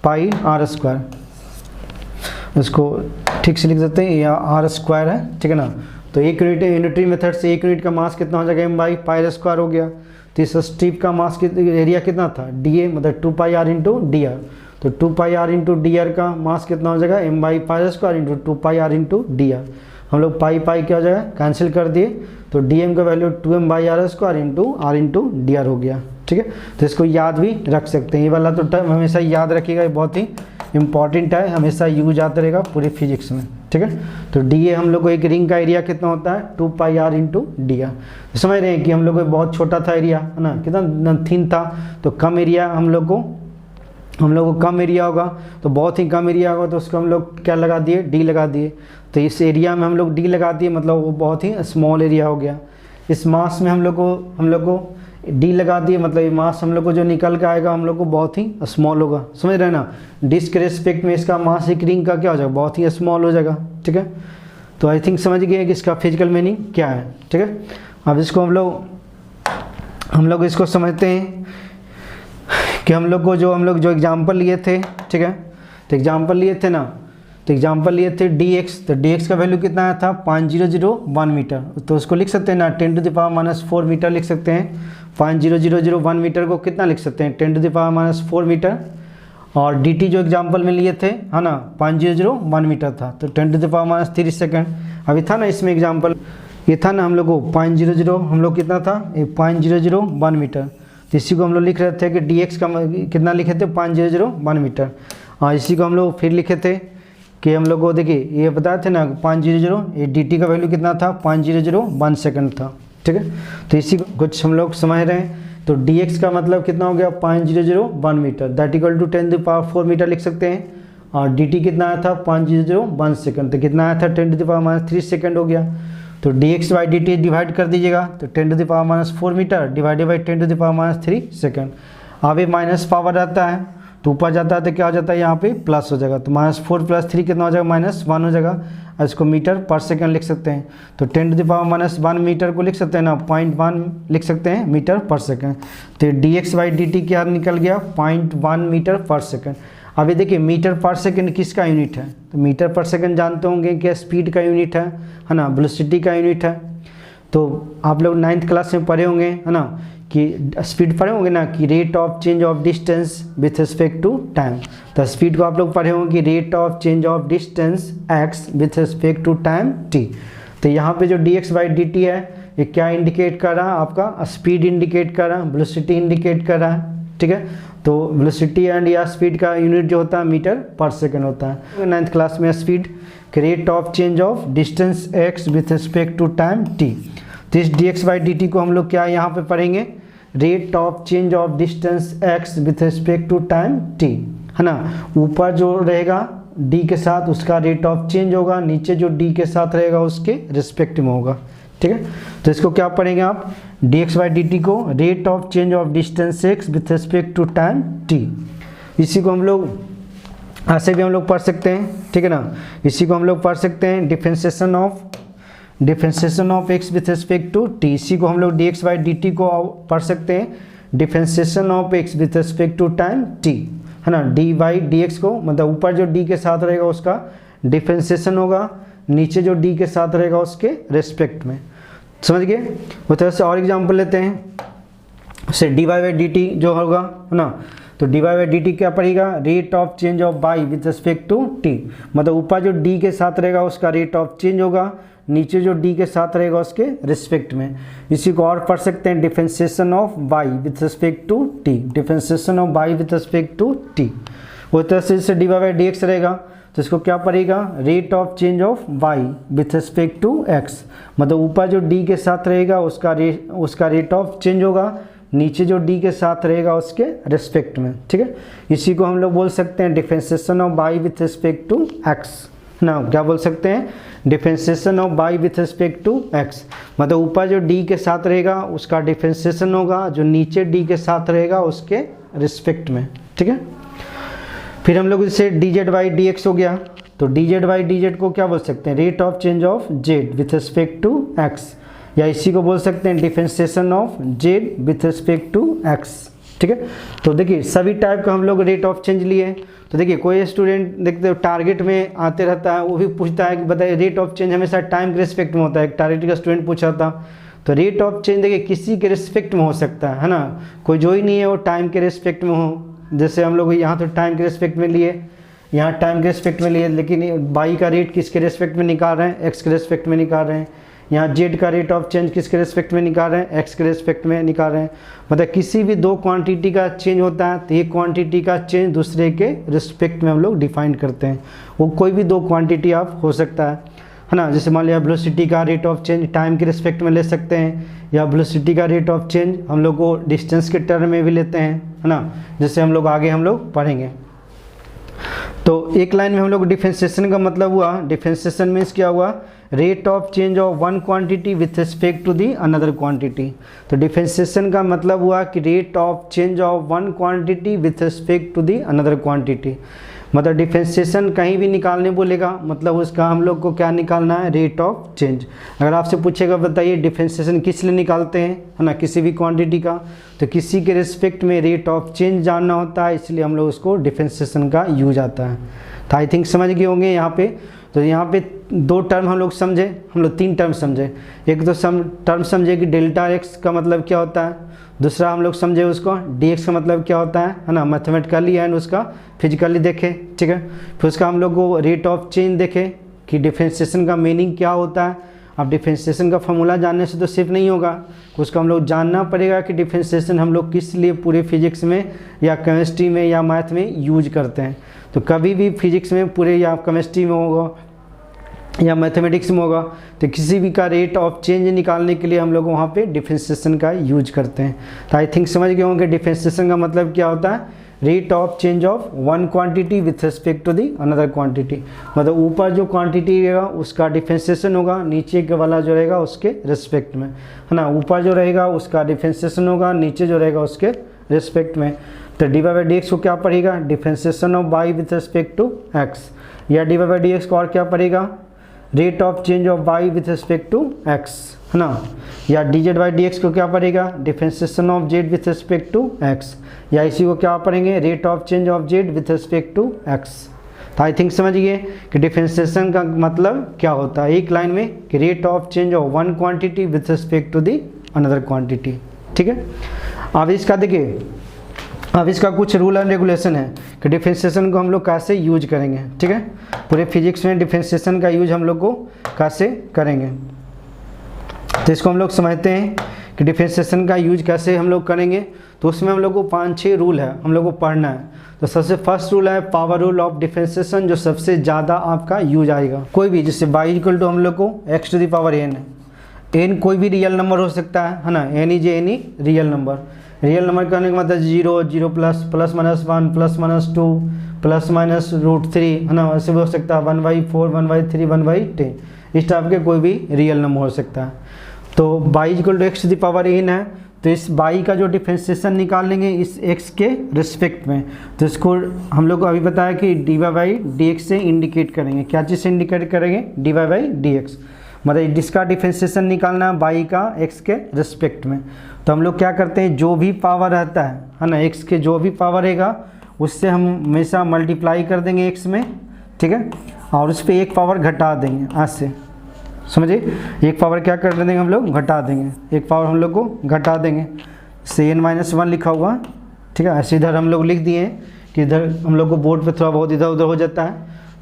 pi are square. उसको ठीक से लिख देते हैं, या आर स्क्वायर है, ठीक है ना। तो एक यूनिट यूनिटरी मेथड से एक यूनिट का मास कितना हो जाएगा, m by pi are square हो गया। तो इस स्ट्रिप का मास एरिया कितना था, डी मतलब 2 pi are into D R. तो 2 pi are into D R का मास कितना हो जाएगा, m by pi square into 2 pi are into D R. हम लोग पाई पाई क्या हो जाएगा, कैंसिल कर दिए। तो dm का value 2m by R square into R into D R हो गया, ठीक है। तो इसको याद भी रख सकते हैं, ये वाला तो टर्म हमेशा याद रखिएगा, ये बहुत ही इंपॉर्टेंट है, हमेशा यूज आता रहेगा पूरे फिजिक्स में, ठीक है। तो डी हम लोग को एक रिंग का एरिया कितना होता है, 2 pi are into D R. समझ रहे हैं कि हम लोग को बहुत छोटा था एरिया, है ना, कितना थिन था। तो कम एरिया हम लोग को कम एरिया होगा, तो बहुत ही कम एरिया होगा, तो उसको हम लोग क्या लगा दिए, डी लगा दिए। तो इस एरिया में हम लोग डी लगा दिए, मतलब वो बहुत ही स्मॉल एरिया हो गया। इस मास में हम लोग को डी लगा दिए, मतलब ये मास हम लोग को जो निकल के आएगा हम लोग को बहुत ही स्मॉल होगा। समझ रहे हैं ना, डिस्क के रेस्पेक्ट में इसका मास एक रिंग का क्या हो जाएगा, बहुत ही स्मॉल हो जाएगा, ठीक है। तो आई थिंक समझ गए कि इसका फिजिकल मीनिंग क्या है, ठीक है। अब इसको हम लोग इसको समझते हैं कि हम लोग जो एग्जाम्पल लिए थे, ठीक है। तो एग्जाम्पल लिए थे ना, तो एग्जाम्पल लिए थे dx। तो dx का वैल्यू कितना आया था, 5001 मीटर। तो उसको लिख सकते हैं ना 10⁻⁻4 मीटर लिख सकते हैं। 5001 मीटर को कितना लिख सकते हैं, 10⁻⁻4 मीटर। और dt जो एग्जाम्पल में लिए थे, है ना, 5001 मीटर था, तो 10⁻³ सेकेंड। अभी था ना इसमें एग्जाम्पल, ये था ना हम लोग को 500 हम लोग कितना था, 5001 मीटर। तो इसी को हम लोग लिख रहे थे कि dx का कितना लिखे थे, 5001 मीटर। और इसी को हम लोग फिर लिखे थे कि हम लोग को देखिए ये बताए थे ना 500, ये dt का वैल्यू कितना था, 5001 सेकंड था, ठीक है। तो इसी को कुछ हम लोग समझ रहे हैं। तो dx का मतलब कितना हो गया, 5001 metre, that equal to 10⁻⁴ metre लिख सकते हैं। और dt कितना आया था, 5001 सेकंड, तो कितना आया था, 10⁻³ सेकंड हो गया। तो dx बाई dt डिवाइड कर दीजिएगा, तो 10⁻⁴ मीटर डिवाइडेड बाई 10⁻³ सेकंड। अब ये माइनस पावर रहता है, तो ऊपर जाता है तो क्या हो जाता है, यहाँ पे प्लस हो जाएगा। तो -4 + 3 कितना हो जाएगा, -1 हो जाएगा। और इसको मीटर पर सेकंड लिख सकते हैं। तो 10⁻⁻1 मीटर को लिख सकते हैं ना, 0.1 लिख सकते हैं मीटर पर सेकंड। तो dx बाई dt क्या निकल गया, 0.1 मीटर पर सेकंड। अभी देखिए मीटर पर सेकंड किसका यूनिट है, तो मीटर पर सेकंड जानते होंगे कि स्पीड का यूनिट है ना, वेलोसिटी का यूनिट है। तो आप लोग 9th क्लास में पढ़े होंगे, है ना, कि स्पीड पढ़े होंगे ना कि rate of change of distance with respect to time. तो स्पीड को आप लोग पढ़े होंगे कि rate of change of distance x with respect to time t। तो यहाँ पे जो dx/dt है ये क्या इंडिकेट कर रहा है, आपका स्पीड इंडिकेट कर रहा है, वेलोसिटी इंडिकेट कर रहा है, ठीक है। तो वेलोसिटी एंड या स्पीड का यूनिट जो होता है मीटर पर सेकेंड होता है। 9th क्लास में speed rate of change of distance x with respect to time t। तो इस dx/dt को हम लोग क्या यहाँ पे पढ़ेंगे, rate of change of distance x with respect to time t, है ना। ऊपर जो रहेगा d के साथ उसका रेट ऑफ चेंज होगा, नीचे जो d के साथ रहेगा उसके रिस्पेक्ट में होगा, ठीक है। तो इसको क्या पढ़ेंगे आप, dx/dt को rate of change of distance x with respect to time t। इसी को हम लोग ऐसे भी हम लोग पढ़ सकते हैं, ठीक है ना। इसी को हम लोग पढ़ सकते हैं differentiation of x with respect to t। इसी को हम लोग dx/dt को पढ़ सकते हैं differentiation of x with respect to time t, है ना। dy/dx को मतलब ऊपर जो d के साथ रहेगा उसका डिफरेंशिएशन होगा, नीचे जो d के साथ रहेगा उसके रेस्पेक्ट में, समझ गए। उस तरह से और एग्जांपल लेते हैं, जैसे dy/dt जो होगा, है ना। तो dy/dt क्या पड़ेगा, rate of change of y with respect to t। मतलब ऊपर जो d के साथ रहेगा उसका रेट ऑफ चेंज होगा, नीचे जो d के साथ रहेगा उसके रिस्पेक्ट में। इसी को और पढ़ सकते हैं differentiation of y with respect to t, differentiation of y with respect to t। उस तरह से जैसे dy/dx रहेगा तो इसको क्या पड़ेगा, rate of change of y with respect to x। मतलब ऊपर जो d के साथ रहेगा उसका रेट ऑफ चेंज होगा, नीचे जो d के साथ रहेगा उसके रिस्पेक्ट में, ठीक है। इसी को हम लोग बोल सकते हैं differentiation of y with respect to x, ना क्या बोल सकते हैं, differentiation of y with respect to x। मतलब ऊपर जो d के साथ रहेगा उसका डिफरेंशिएशन होगा, जो नीचे d के साथ रहेगा उसके रिस्पेक्ट में, ठीक है। फिर हम लोग इसे dz/dx हो गया, तो dz/dz को क्या बोल सकते हैं, rate of change of z with respect to x, या इसी को बोल सकते हैं differentiation of z with respect to x, ठीक है। तो देखिए सभी टाइप का हम लोग रेट ऑफ चेंज लिए। तो देखिए कोई स्टूडेंट देखते हो टारगेट में आते रहता है, वो भी पूछता है कि बताइए रेट ऑफ चेंज हमेशा टाइम के रिस्पेक्ट में होता है। एक टारगेट का स्टूडेंट पूछा था, तो रेट ऑफ चेंज देखिए किसी के रिस्पेक्ट में हो सकता है ना। कोई जो ही नहीं है वो टाइम के रिस्पेक्ट में हो, जैसे हम लोग यहाँ तो टाइम के रिस्पेक्ट में लिए, यहाँ टाइम के रिस्पेक्ट में लिए, लेकिन बाई का रेट किसके रिस्पेक्ट में निकाल रहे हैं, एक्स के रिस्पेक्ट में निकाल रहे हैं। यहाँ जेड का रेट ऑफ चेंज किसके रिस्पेक्ट में निकाल रहे हैं, एक्स के रिस्पेक्ट में निकाल रहे हैं। मतलब किसी भी दो क्वांटिटी का चेंज होता है तो ये क्वांटिटी का चेंज दूसरे के रिस्पेक्ट में हम लोग डिफाइन करते हैं। वो कोई भी दो क्वांटिटी आप हो सकता है ना। जैसे मान लिया वेलोसिटी का रेट ऑफ चेंज टाइम के रिस्पेक्ट में ले सकते हैं, या वेलोसिटी का रेट ऑफ चेंज हम लोग को डिस्टेंस के टर्म में भी लेते हैं, है ना। जैसे हम लोग आगे हम लोग पढ़ेंगे। तो एक लाइन में हम लोग डिफरेंशिएशन का मतलब हुआ, डिफरेंशिएशन मीन्स क्या हुआ, rate of change of one quantity with respect to the another quantity. तो डिफरेंशिएशन का मतलब हुआ कि rate of change of one quantity with respect to the another quantity. मतलब डिफरेंशिएशन कहीं भी निकालने बोलेगा, मतलब उसका हम लोग को क्या निकालना है, रेट ऑफ चेंज। अगर आपसे पूछेगा बताइए डिफरेंशिएशन किस लिए निकालते हैं, है ना, किसी भी क्वांटिटी का, तो किसी के रिस्पेक्ट में रेट ऑफ चेंज जानना होता है, इसलिए हम लोग उसको डिफरेंशिएशन का यूज आता है। तो आई थिंक समझ गए होंगे यहाँ पे। तो यहाँ पे दो टर्म हम लोग समझे, हम लोग तीन टर्म समझे। एक तो टर्म समझे कि डेल्टा एक्स का मतलब क्या होता है, दूसरा हम लोग समझे उसको डी एक्स का मतलब क्या होता है ना, मैथमेटिकली एंड उसका फिजिकली देखे, ठीक है। फिर उसका हम लोग को रेट ऑफ चेंज देखे कि डिफरेंशिएशन का मीनिंग क्या होता है। अब डिफरेंशिएशन का फॉर्मूला जानने से तो सिर्फ नहीं होगा, उसको हम लोग जानना पड़ेगा कि डिफरेंशिएशन हम लोग किस लिए पूरे फिजिक्स में या केमिस्ट्री में या मैथ में यूज करते हैं। तो कभी भी फिजिक्स में पूरे या केमिस्ट्री में होगा या मैथमेटिक्स में होगा, तो किसी भी का रेट ऑफ चेंज निकालने के लिए हम लोग वहाँ पे डिफरेंशिएशन का यूज करते हैं। तो आई थिंक समझ गए होंगे डिफरेंशिएशन का मतलब क्या होता है, rate of change of one quantity with respect to the another quantity. मतलब ऊपर जो क्वांटिटी रहेगा उसका डिफरेंशिएशन होगा, नीचे के वाला जो रहेगा उसके रिस्पेक्ट में, है ना। ऊपर जो रहेगा उसका डिफरेंशिएशन होगा, नीचे जो रहेगा उसके रिस्पेक्ट में। तो dy/dx को क्या पड़ेगा, differentiation of y with respect to x, या dy/dx को और क्या पड़ेगा, rate of change of y with respect to x, है ना। या dz/dx को क्या पड़ेगा, differentiation of z with respect to x, या इसी को क्या पढ़ेंगे, rate of change of z with respect to x। तो आई थिंक समझ गए कि डिफरेंशिएशन का मतलब क्या होता है एक लाइन में, कि rate of change of one quantity with respect to the another quantity. ठीक है। अब इसका देखिए, अब इसका कुछ रूल एंड रेगुलेशन है कि डिफरेंशिएशन को हम लोग कैसे यूज करेंगे, ठीक है। पूरे फिजिक्स में डिफरेंशिएशन का यूज हम लोग को कैसे करेंगे, तो इसको हम लोग समझते हैं कि डिफरेंशिएशन का यूज कैसे हम लोग करेंगे। तो उसमें हम लोग को 5-6 रूल है हम लोग को पढ़ना है। तो सबसे फर्स्ट रूल है पावर रूल ऑफ डिफरेंशिएशन, जो सबसे ज़्यादा आपका यूज आएगा। कोई भी जैसे y इक्वल टू हम लोग को x to the power n है, n कोई भी रियल नंबर हो सकता है ना, n is any real number. Real number कहने का मतलब 0, 0 plus, plus minus 1, plus minus 2, plus minus √3 है ना, ऐसे भी हो सकता है 1/4, 1/3, 1/10, इस टाइप के कोई भी रियल नंबर हो सकता है। तो y equal to x to the power n है, तो इस y का जो डिफरेंशिएशन निकाल लेंगे इस x के रिस्पेक्ट में, तो इसको हम लोग को अभी बताया कि dy/dx से इंडिकेट करेंगे। क्या चीज़ से इंडिकेट करेंगे? dy/dx, मतलब जिसका डिफरेंशिएशन निकालना है y का x के रिस्पेक्ट में। तो हम लोग क्या करते हैं, जो भी पावर रहता है ना, x के जो भी पावर रहेगा उससे हम हमेशा मल्टीप्लाई कर देंगे x में, ठीक है, और उस पर एक पावर घटा देंगे। आज से समझिए, एक पावर क्या कर देंगे हम लोग, घटा देंगे, एक पावर हम लोग को घटा देंगे। से n-1 लिखा हुआ, ठीक है। ऐसे इधर हम लोग लिख दिए कि इधर हम लोग को बोर्ड पे थोड़ा बहुत इधर उधर हो जाता है,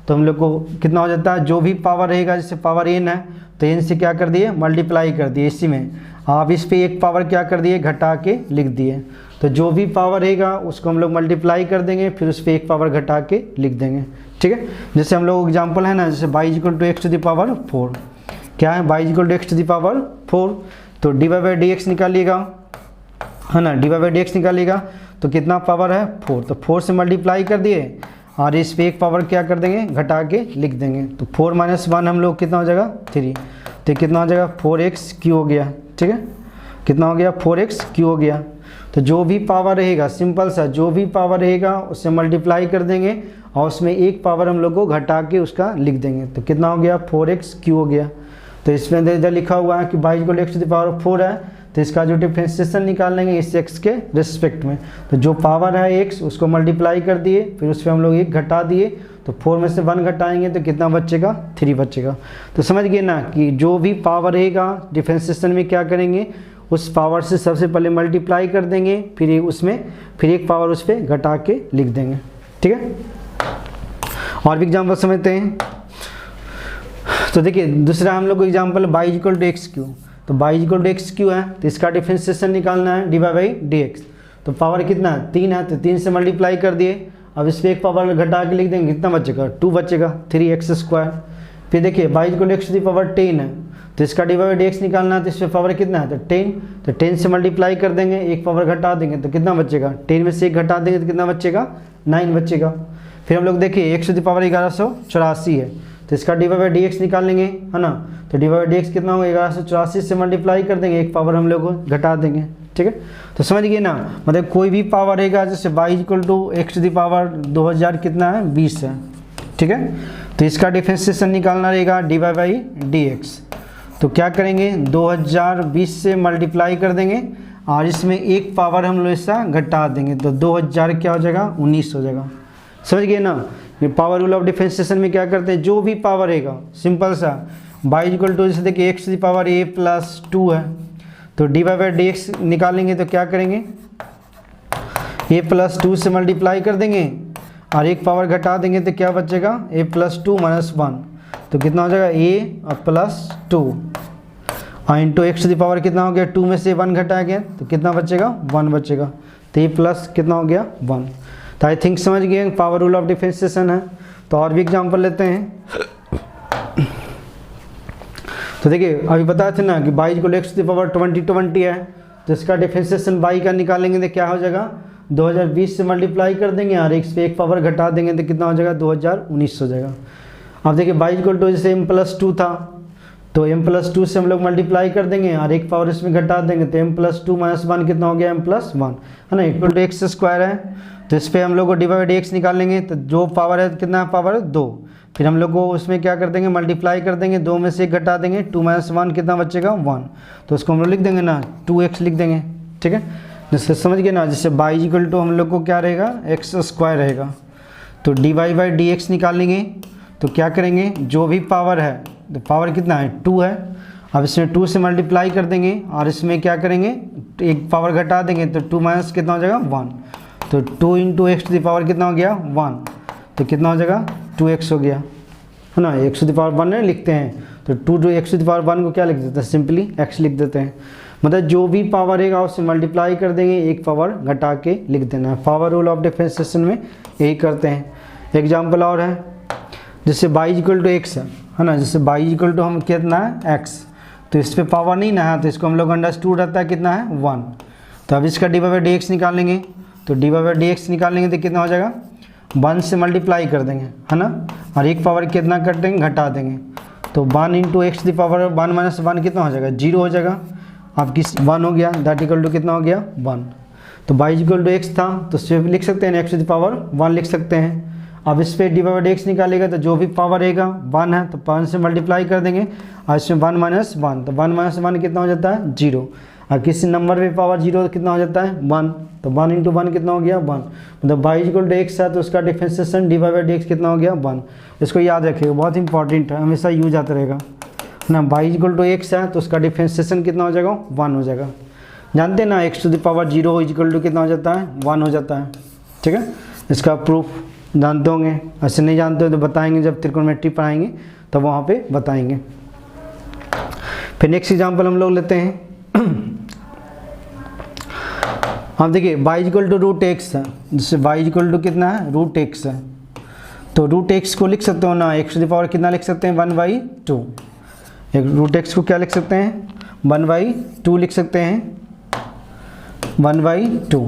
तो हम लोग को कितना हो जाता है, जो भी पावर रहेगा, जैसे पावर n है तो n से क्या कर दिए, मल्टीप्लाई कर दिए इसी में। आप इस पे एक पावर क्या कर दिए, घटा के लिख दिए। तो जो भी पावर रहेगा उसको हम लोग मल्टीप्लाई कर देंगे, फिर उस पर एक पावर घटा के लिख देंगे, ठीक है। जैसे हम लोग एग्जाम्पल है ना, जैसे y equal to x to the power 4, क्या है, y equal to x to the power 4, तो dy/dx निकालिएगा है ना, dy/dx निकालिएगा तो कितना पावर है, 4, तो 4 से मल्टीप्लाई कर दिए और इस पे एक पावर क्या कर देंगे, घटा के लिख देंगे। तो 4 - 1 हम लोग कितना हो जाएगा, 3, तो कितना हो जाएगा, 4x³ हो गया, ठीक है। कितना हो गया, 4x³ हो गया। तो जो भी पावर रहेगा, सिंपल सा, जो भी पावर रहेगा उससे मल्टीप्लाई कर देंगे और उसमें एक पावर हम लोग को घटा के उसका लिख देंगे। तो कितना हो गया, 4x³ हो गया। तो इसमें इधर लिखा हुआ है कि y equal to x to the power 4 है, तो इसका जो डिफरेंशिएशन निकाल लेंगे इस x के रिस्पेक्ट में। तो जो पावर है x उसको मल्टीप्लाई कर दिए, फिर उस पर हम लोग 1 घटा दिए, तो 4 में से 1 घटाएंगे तो कितना बचेगा, 3 बचेगा। तो समझ गए ना कि जो भी पावर रहेगा डिफरेंशिएशन में क्या करेंगे, उस पावर से सबसे पहले मल्टीप्लाई कर देंगे, फिर उसमें फिर एक पावर उस पर घटा के लिख देंगे, ठीक है। और भी एग्जाम्पल समझते हैं। तो देखिए दूसरा हम लोग को example y equal to x³, तो y इक्वल टू x³ है, तो इसका डिफरेंशिएशन निकालना है dy/dx। तो पावर कितना है, 3 है, तो 3 से मल्टीप्लाई कर दिए, अब इस पर एक पावर घटा के लिख देंगे, कितना बचेगा, 2 बचेगा, 3x²। फिर देखिए y equal to x to the power 10 है, तो इसका dy/dx निकालना है, तो इस पर पावर कितना है, तो 10, तो 10 से मल्टीप्लाई कर देंगे, एक पावर घटा देंगे तो कितना बचेगा, 10 में से 1 घटा देंगे तो कितना बचेगा, 9 बचेगा। फिर हम लोग देखिए x टू द पावर 1184 है, तो इसका dy/dx निकाल लेंगे है ना, तो dy/dx कितना होगा, 1184 से मल्टीप्लाई कर देंगे, एक पावर हम लोग को घटा देंगे, ठीक है। तो समझ गए ना, मतलब कोई भी पावर रहेगा, जैसे y equal to x to the power 2000 कितना है, 20 है, ठीक है। तो इसका डिफरेंशिएशन निकालना रहेगा dy/dx। तो क्या करेंगे, 2020 से मल्टीप्लाई कर देंगे और इसमें एक पावर हम लोग ऐसा घटा देंगे, तो 2000 क्या हो जाएगा, 19 हो जाएगा। समझ गए ना, ये पावर रूल ऑफ डिफरेंशिएशन में क्या करते हैं, जो भी पावर रहेगा, सिंपल सा, y इक्वल टू जैसे देखिए x to the power a+2 है, तो dy/dx निकालेंगे तो क्या करेंगे, a+2 से मल्टीप्लाई कर देंगे और एक पावर घटा देंगे तो क्या बचेगा, a+2 - 1, तो कितना हो जाएगा, a+2 और into x to the power कितना हो गया, 2 में से 1 घटाया गया तो कितना बचेगा, 1 बचेगा, तो a प्लस कितना हो गया, 1। तो आई थिंक समझ गए पावर रूल ऑफ डिफरेंशिएशन है। तो और भी एग्जांपल लेते हैं। तो देखिए अभी बताए थे ना कि y equal x to the power 20 है, तो इसका डिफरेंशिएशन y का निकालेंगे तो क्या हो जाएगा, 2020 से मल्टीप्लाई कर देंगे और x पे एक पावर घटा देंगे तो कितना हो जाएगा, 2019 हो जाएगा। अब देखिए y इक्वल टू जैसे m+2 था, तो m+2 से हम लोग मल्टीप्लाई कर देंगे और एक पावर इसमें घटा देंगे, तो m+2 - 1 कितना हो गया, m+1 है ना, इक्वल टू x² है। तो इस पर हम लोग को dy/dx निकालेंगे, तो जो पावर है कितना पावर है, 2, फिर हम लोग को उसमें क्या कर देंगे, मल्टीप्लाई कर देंगे, 2 में से 1 घटा देंगे, 2 - 1 कितना बचेगा, 1, तो उसको हम लोग लिख देंगे ना 2x लिख देंगे, ठीक है। जिससे समझ गए ना, जैसे y इक्वल टू हम लोग को क्या रहेगा, x² रहेगा, तो dy/dx निकालेंगे तो क्या करेंगे, जो भी पावर है, तो पावर कितना है, 2 है, अब इसमें 2 से मल्टीप्लाई कर देंगे और इसमें क्या करेंगे, एक पावर घटा देंगे तो 2 माइनस कितना हो जाएगा 1, तो 2 into x to the power कितना हो गया 1, तो कितना हो जाएगा 2x हो गया, है ना। एक्स टू द पावर 1 लिखते हैं तो 2 to x to the power 1 को क्या लिख देते हैं, सिंपली x लिख देते हैं। मतलब जो भी पावर रहेगा उससे मल्टीप्लाई कर देंगे, एक पावर घटा के लिख देना है। पावर रूल ऑफ डिफरेंशिएशन में यही करते हैं। एग्जाम्पल और है, जैसे y इक्वल टू एक्स है ना, जैसे y इक्वल टू हम कितना है x, तो इस पर पावर नहीं ना है तो इसको हम लोग अंडरस्टूड रहता है कितना है 1, तो अब इसका डी बाई डी एक्स निकालेंगे, तो डी बाई डी एक्स निकालेंगे तो कितना हो जाएगा 1 से मल्टीप्लाई कर देंगे, है ना, और एक पावर कितना कर देंगे घटा देंगे, तो 1 into x the power 1 minus 1 कितना हो जाएगा 0 हो जाएगा। अब किस 1 हो गया, दैट इक्वल टू कितना हो गया 1, तो y इक्वल टू एक्स था तो सिर्फ लिख सकते हैं एक्स दी पावर 1 लिख सकते हैं। अब इस पर डी बाई डी एक्स निकालेगा तो जो भी पावर रहेगा 1 है तो 1 से मल्टीप्लाई कर देंगे और इसमें 1 माइनस 1, तो 1 माइनस 1 कितना हो जाता है 0, और किसी नंबर पे पावर 0 कितना हो जाता है 1, तो 1 इंटू 1 कितना हो गया 1, मतलब y इक्वल टू एक्स है तो उसका differentiation D by D x कितना हो गया 1। इसको याद रखिएगा, बहुत इंपॉर्टेंट है, हमेशा यूज आता रहेगा ना। y इक्वल टू एक्स है तो उसका डिफरेंशिएशन कितना हो जाएगा 1 हो जाएगा। जानते हैं ना x to the power 0 equal to कितना हो जाता है 1 हो जाता है, ठीक है। इसका प्रूफ जानते होंगे, ऐसे नहीं जानते हो तो बताएंगे जब त्रिकोणमिति पढ़ाएंगे तब वहाँ पे बताएंगे। फिर नेक्स्ट एग्जांपल हम लोग लेते हैं। अब देखिए y equal to root x है, जिससे y इक्वल टू कितना है रूट एक्स है, तो रूट एक्स को लिख सकते हो ना एक्स टू द पावर कितना लिख सकते हैं 1/2, एक रूट एक्स को क्या लिख सकते हैं 1/2 लिख सकते हैं 1/2।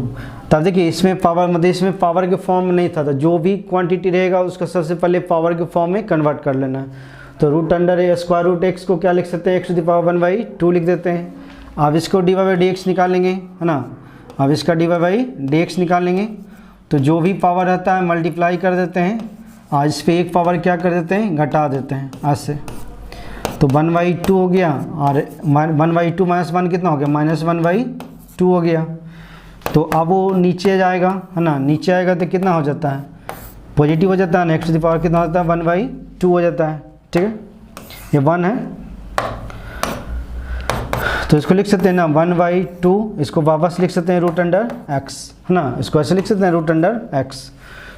तब देखिए इसमें पावर मतलब इसमें पावर के फॉर्म में नहीं था, तो जो भी क्वांटिटी रहेगा उसको सबसे पहले पावर के फॉर्म में कन्वर्ट कर लेना है। तो root under square root x को क्या लिख सकते हैं एक्स टू द पावर 1/2 लिख देते हैं। अब इसको डी बाई डी एक्स निकालेंगे, है ना, अब इसका डी बाई डी एक्स निकालेंगे तो जो भी पावर रहता है मल्टीप्लाई कर देते हैं, आज इस पर एक पावर क्या कर देते हैं घटा देते हैं आज से, तो 1/2 हो गया, और 1/2 माइनस 1 कितना हो गया -1/2 हो गया। तो अब वो नीचे जाएगा, है ना, नीचे आएगा तो कितना हो जाता है पॉजिटिव हो जाता है, नेक्स्ट दी पावर कितना होता है 1/2 हो जाता है, ठीक है, ये 1 है तो इसको लिख सकते हैं ना 1/2, इसको वापस लिख सकते हैं रूट अंडर एक्स, है ना, इसको ऐसे लिख सकते हैं रूट अंडर एक्स।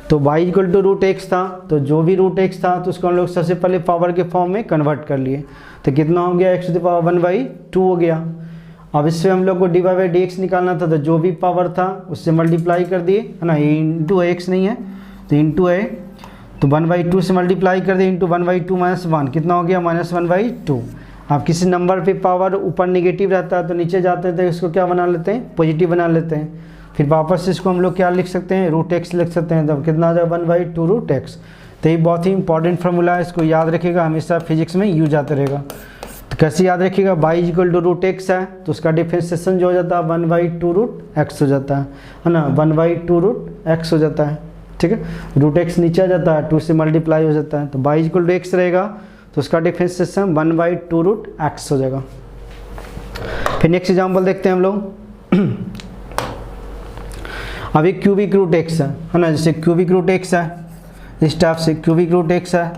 तो y equal to root x था, तो जो भी रूट एक्स था तो उसको हम लोग सबसे पहले पावर के फॉर्म में कन्वर्ट कर लिए, तो कितना हो गया एक्स टू द पावर 1/2 हो गया। अब इससे हम लोग को डी बाई डी एक्स निकालना था, तो जो भी पावर था उससे मल्टीप्लाई कर दिए, है ना, ये इंटू एक्स नहीं है तो इंटू है, तो 1/2 से मल्टीप्लाई कर दिए इंटू 1/2 माइनस 1 कितना हो गया -1/2। अब किसी नंबर पे पावर ऊपर नेगेटिव रहता है तो नीचे जाते हैं तो इसको क्या बना लेते हैं पॉजिटिव बना लेते हैं, फिर वापस इसको हम लोग क्या लिख सकते हैं रूट एक्स लिख सकते हैं, तब कितना आ जाएगा 1/2 रूट एक्स। तो ये बहुत ही इंपॉर्टेंट फार्मूला है, इसको याद रखिएगा, हमेशा फिजिक्स में यूज आता रहेगा। तो कैसे याद रखिएगा, y equal to root x है तो उसका डिफरेंशिएशन जो हो जाता है 1/2 रूट एक्स हो जाता है ना, 1/2 रूट एक्स हो जाता है, ठीक है। रूट एक्स नीचे आ जाता है, 2 से मल्टीप्लाई हो जाता है, तो y इक्वल टू एक्स रहेगा तो उसका डिफरेंशिएशन 1/2 रूट एक्स हो जाएगा। फिर नेक्स्ट एग्जाम्पल देखते हैं हम लोग। अब एक क्यूबिक रूट एक्स है ना, जैसे क्यूबिक रूट एक्स है, इस टाइप से क्यूबिक रूट एक्स है,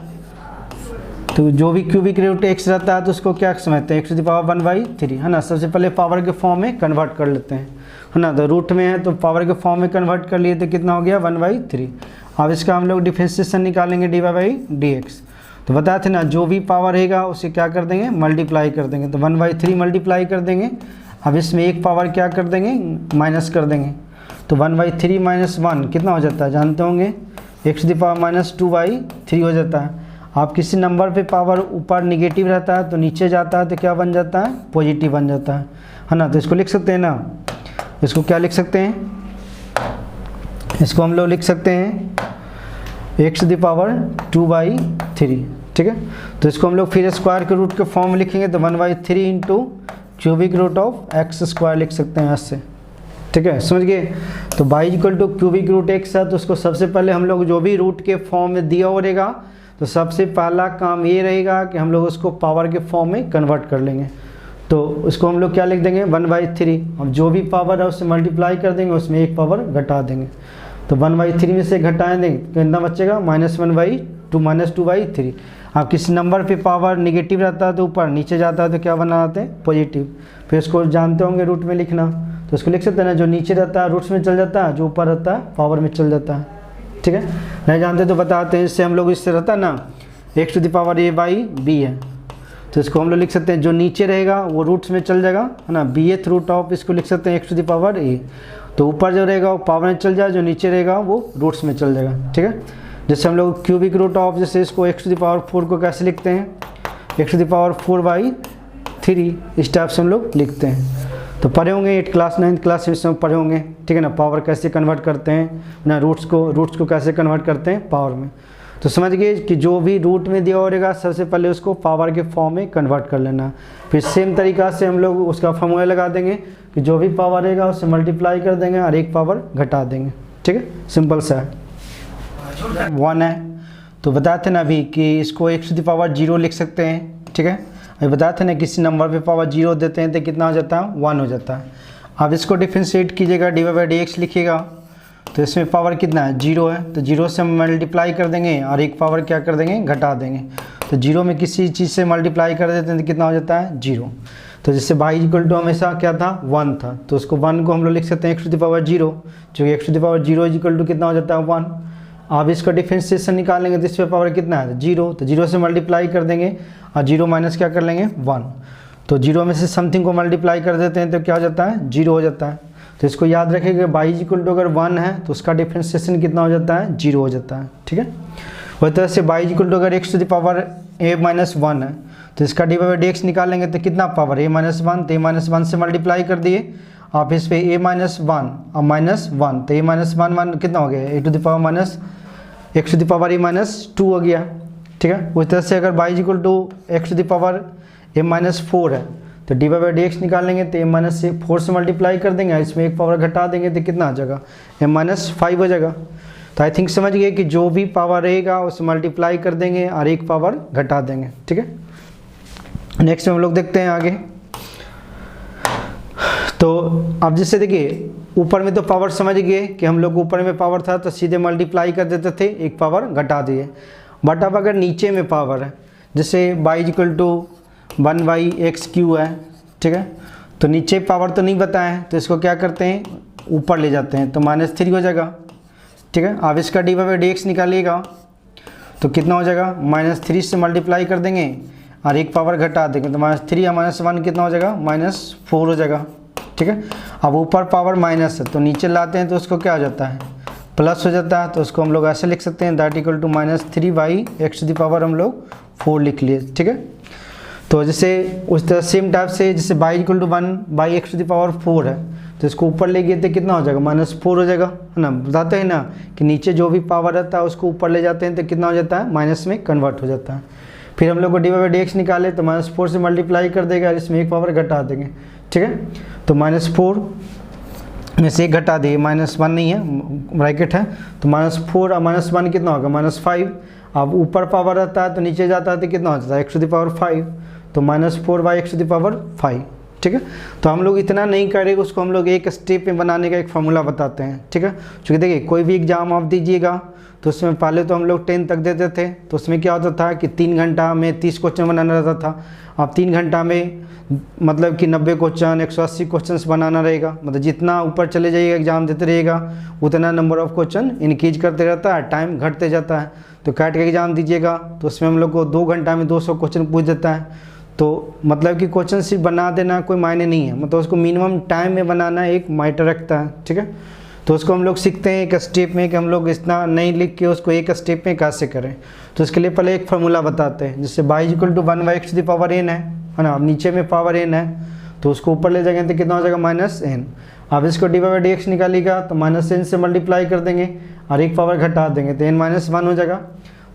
तो जो भी क्यूबिक रूट एक्स रहता है तो उसको क्या समझते हैं एक्स टू द पावर 1/3, है ना। सबसे पहले पावर के फॉर्म में कन्वर्ट कर लेते हैं, है ना, तो रूट में है तो पावर के फॉर्म में कन्वर्ट कर लिए तो कितना हो गया 1/3। अब इसका हम लोग डिफरेंशिएशन निकालेंगे डी बाई डी एक्स, तो बताए थे ना जो भी पावर रहेगा उसे क्या कर देंगे मल्टीप्लाई कर देंगे, तो 1/3 मल्टीप्लाई कर देंगे। अब इसमें एक पावर क्या कर देंगे माइनस कर देंगे, तो 1/3 माइनस 1 कितना हो जाता है जानते होंगे एक्स दी पावर -2/3 हो जाता है। आप किसी नंबर पे पावर ऊपर निगेटिव रहता है तो नीचे जाता है तो क्या बन जाता है पॉजिटिव बन जाता है ना। तो इसको लिख सकते हैं ना, इसको क्या लिख सकते हैं, इसको हम लोग लिख सकते हैं एक्स दी पावर 2/3, ठीक है। तो इसको हम लोग फिर स्क्वायर के रूट के फॉर्म में लिखेंगे तो 1/3 into cubic root of x square लिख सकते हैं ऐसे, ठीक है, समझ गए। तो y equal to cubic root x है तो उसको सबसे पहले हम लोग जो भी रूट के फॉर्म में दिया हो रहेगा तो सबसे पहला काम ये रहेगा कि हम लोग उसको पावर के फॉर्म में कन्वर्ट कर लेंगे, तो उसको हम लोग क्या लिख देंगे 1/3। अब जो भी पावर है उससे मल्टीप्लाई कर देंगे, उसमें एक पावर घटा देंगे, तो 1/3 में से घटाएं देंगे कितना बचेगा -1/2, 2 - 2/3। अब किसी नंबर पे पावर निगेटिव रहता है तो ऊपर, नीचे जाता है तो क्या बनाते हैं, पॉजिटिव। फिर इसको जानते होंगे रूट में लिखना, तो इसको लिख सकते हैं ना, जो नीचे रहता है रूट्स में चल जाता है, जो ऊपर रहता है पावर में चल जाता है। ठीक है, नहीं जानते तो बताते हैं। इससे हम लोग, इससे रहता है ना x⁴a/b है, तो इसको हम लोग लिख सकते हैं, जो नीचे रहेगा वो रूट्स में चल जाएगा, है ना, bth रूट ऑफ, इसको लिख सकते हैं x⁴a। तो ऊपर जो रहेगा वो पावर में चल जाए, जो नीचे रहेगा वो रूट्स में चल जाएगा। ठीक है, जैसे हम लोग क्यूबिक रूट ऑफ, जैसे इसको x⁴ को कैसे लिखते हैं, x⁴/3 इस टाइप से हम लोग लिखते हैं। तो पढ़े होंगे 8 क्लास 9th क्लास में पढ़े होंगे। ठीक है ना, पावर कैसे कन्वर्ट करते हैं ना, रूट्स को कैसे कन्वर्ट करते हैं पावर में। तो समझ गए कि जो भी रूट में दिया होगा सबसे पहले उसको पावर के फॉर्म में कन्वर्ट कर लेना। फिर सेम तरीका से हम लोग उसका फॉर्मूला लगा देंगे कि जो भी पावर रहेगा उससे मल्टीप्लाई कर देंगे और एक पावर घटा देंगे। ठीक है, सिंपल सा है। 1 है तो बताए थे ना अभी कि इसको x⁴0 लिख सकते हैं। ठीक है, अभी बताए थे ना किसी नंबर पे पावर 0 देते हैं तो कितना हो जाता है, 1 हो जाता है। अब इसको डिफरेंशिएट कीजिएगा, dy/dx लिखिएगा, तो इसमें पावर कितना है, 0 है, तो 0 से मल्टीप्लाई कर देंगे और एक पावर क्या कर देंगे, घटा देंगे। तो 0 में किसी चीज़ से मल्टीप्लाई कर देते हैं तो कितना हो जाता है, 0। तो जैसे y हमेशा क्या था, 1 था, तो उसको 1 को हम लोग लिख सकते हैं x⁴0, जो कि x⁴0 कितना हो जाता है, 1। अब इसका डिफरेंशिएशन निकालेंगे तो इस पर पावर कितना है, 0, तो 0 से मल्टीप्लाई कर देंगे और 0 माइनस क्या कर लेंगे, 1। तो 0 में से समथिंग को मल्टीप्लाई कर देते हैं तो क्या हो जाता है, 0 हो जाता है। तो इसको याद रखिएगा, y अगर 1 है तो उसका डिफरेंशिएशन कितना हो जाता है, 0 हो जाता है। ठीक है, वही तरह से y अगर x⁴a-1 है तो इसका dy/dx निकालेंगे तो कितना पावर, a-1, तो a-1 से मल्टीप्लाई कर दिए, आप इस पे a-1 और -1, तो a-1 कितना हो गया, x⁴a-2 हो गया। ठीक है, उस तरह से अगर y x⁴a-4 है तो dy/dx निकालेंगे तो a-4 से मल्टीप्लाई कर देंगे, इसमें एक पावर घटा देंगे तो कितना आ जाएगा, a-5 हो जाएगा। तो आई थिंक समझ गए कि जो भी पावर रहेगा उसे मल्टीप्लाई कर देंगे और एक पावर घटा देंगे। ठीक है, नेक्स्ट हम लोग देखते हैं आगे। तो अब जैसे देखिए ऊपर में तो पावर समझ गए कि हम लोग ऊपर में पावर था तो सीधे मल्टीप्लाई कर देते थे, एक पावर घटा दिए। बट अब अगर नीचे में पावर है, जैसे y = 1/x³ है, ठीक है, तो नीचे पावर तो नहीं बताए हैं तो इसको क्या करते हैं, ऊपर ले जाते हैं, तो -3 हो जाएगा। ठीक है, अब इसका dy/dx निकालिएगा तो कितना हो जाएगा, -3 से मल्टीप्लाई कर देंगे और एक पावर घटा देंगे, तो -3 या -1 कितना हो जाएगा, -4 हो जाएगा। ठीक है, अब ऊपर पावर माइनस है तो नीचे लाते हैं तो उसको क्या हो जाता है, प्लस हो जाता है। तो उसको हम लोग ऐसे लिख सकते हैं, दैट इक्वल टू -3/x⁴ हम लोग 4 लिख लिए। ठीक है, तो जैसे उस तरह सेम टाइप से जैसे y = 1/x⁴ है तो इसको ऊपर ले गए तो कितना हो जाएगा, -4 हो जाएगा, है ना। बताते हैं ना कि नीचे जो भी पावर रहता है उसको ऊपर ले जाते हैं तो कितना हो जाता है, माइनस में कन्वर्ट हो जाता है। फिर हम लोग को dy/dx निकाले तो -4 से मल्टीप्लाई कर देगा और इसमें एक पावर घटा देंगे। ठीक है, तो -4 में से एक घटा दिए, -1 नहीं है, ब्रैकेट है, तो -4 और -1 कितना होगा, -5। अब ऊपर पावर रहता है तो नीचे जाता है तो कितना हो जाता है, x⁴5, तो -4/x⁵। ठीक है, तो हम लोग इतना नहीं करेंगे, उसको हम लोग एक स्टेप में बनाने का एक फार्मूला बताते हैं। ठीक है, क्योंकि देखिए कोई भी एग्जाम आप दीजिएगा तो उसमें पहले तो हम लोग 10 तक देते थे, तो उसमें क्या होता था कि 3 घंटा में 30 क्वेश्चन बनाना रहता था। अब 3 घंटा में मतलब कि 90 क्वेश्चन 180 क्वेश्चंस बनाना रहेगा, मतलब जितना ऊपर चले जाइएगा एग्जाम देते रहेगा उतना नंबर ऑफ क्वेश्चन इंक्रीज करते रहता है, टाइम घटते जाता है। तो कैट का एग्ज़ाम दीजिएगा तो उसमें हम लोग को 2 घंटा में 200 क्वेश्चन पूछ देता है, तो मतलब कि क्वेश्चन सिर्फ बना देना कोई मायने नहीं है, मतलब उसको मिनिमम टाइम में बनाना एक मायने रखता है। ठीक है, तो उसको हम लोग सीखते हैं एक स्टेप में कि हम लोग इतना नहीं लिख के उसको एक स्टेप में कैसे करें। तो इसके लिए पहले एक फार्मूला बताते हैं, जैसे y = 1/x⁴n है ना, अब नीचे में पावर n है तो उसको ऊपर ले जाएंगे तो कितना हो जाएगा, -n। अब इसको dy/dx निकालिएगा तो -n से मल्टीप्लाई कर देंगे और एक पावर घटा देंगे तो n-1 हो जाएगा।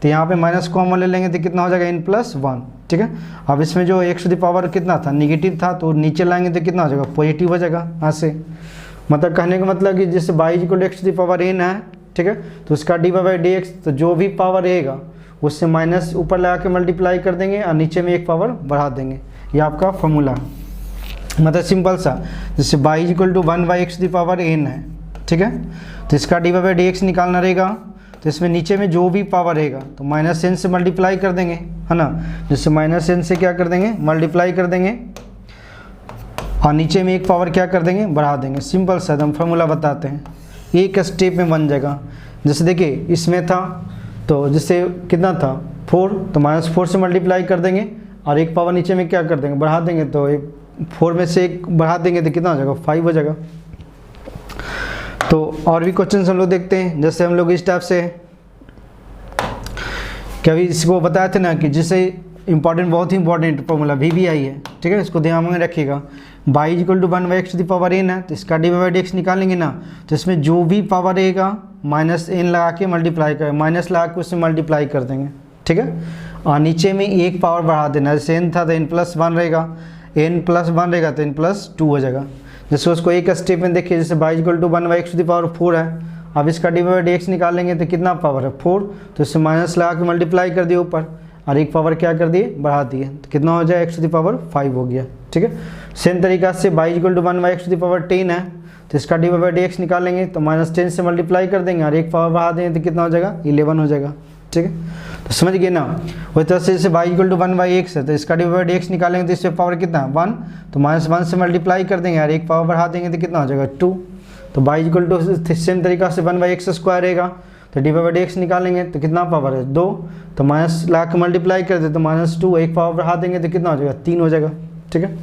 तो यहाँ पे माइनस कॉमन ले लेंगे तो कितना हो जाएगा, n+1। ठीक है, अब इसमें जो x⁴ कितना था, निगेटिव था, तो नीचे लाएंगे तो कितना हो जाएगा, पॉजिटिव हो जाएगा। यहाँ से मतलब कहने का मतलब कि जैसे y = x⁴n है, ठीक है, तो उसका dy/dx तो जो भी पावर रहेगा उससे माइनस ऊपर लगा के मल्टीप्लाई कर देंगे और नीचे में एक पावर बढ़ा देंगे। ये आपका फॉर्मूला, मतलब सिंपल सा, जैसे y = 1/x⁴n है, ठीक है, तो इसका dy/dx निकालना रहेगा तो इसमें नीचे में जो भी पावर रहेगा तो माइनस एन से मल्टीप्लाई कर देंगे, है ना। जिससे माइनस एन से क्या कर देंगे, मल्टीप्लाई कर देंगे, और नीचे में एक पावर क्या कर देंगे, बढ़ा देंगे। सिंपल सा एकदम फार्मूला बताते हैं, एक स्टेप में बन जाएगा। जैसे देखिए इसमें था तो जिससे कितना था 4, तो -4 से मल्टीप्लाई कर देंगे और एक पावर नीचे में क्या कर देंगे, बढ़ा देंगे। तो 4 में से एक बढ़ा देंगे तो कितना हो जाएगा, 5 हो जाएगा। तो और भी क्वेश्चन हम लोग देखते हैं। जैसे हम लोग इस टाइप से कभी इसको बताए थे ना कि जिससे इंपॉर्टेंट, बहुत ही इंपॉर्टेंट फॉर्मूला VBI है, ठीक है, इसको ध्यान में रखिएगा। y = 1/x⁴n है, तो इसका d/dx निकालेंगे ना, तो इसमें जो भी पावर रहेगा -n लगा के मल्टीप्लाई कर, माइनस लगा के उससे मल्टीप्लाई कर देंगे, ठीक है। और नीचे में एक पावर बढ़ा देना, जैसे n था तो n+1 रहेगा, n+1 रहेगा तो n+2 हो जाएगा। जैसे उसको एक स्टेप में देखिए, जैसे y = 1/x⁴ है। अब इसका d/dx निकालेंगे तो कितना पावर है, 4, तो इससे माइनस लगा के मल्टीप्लाई कर दिए ऊपर, और एक पावर क्या कर दिए, बढ़ा दिए, तो कितना हो जाए, x⁵ हो गया, ठीक है। सेम तरीका से y = 1/x⁻10 है, तो इसका d/dx निकालेंगे तो -10 से मल्टीप्लाई कर देंगे और एक पावर बढ़ा देंगे तो कितना हो जाएगा, 11 हो जाएगा, ठीक है। तो समझ गए ना। वही तरह से जैसे y = 1/x है, तो इसका d/dx निकालेंगे तो इसमें पावर कितना है, 1, तो -1 से मल्टीप्लाई कर देंगे और एक पावर बढ़ा देंगे तो कितना हो जाएगा, 2। तो y = सेम तरीका से 1/x² रहेगा, तो d/dx निकालेंगे तो कितना पावर है, 2, तो माइनस ला के मल्टीप्लाई कर दे तो -2, एक पावर बढ़ा देंगे तो कितना हो जाएगा, 3 हो जाएगा, ठीक है।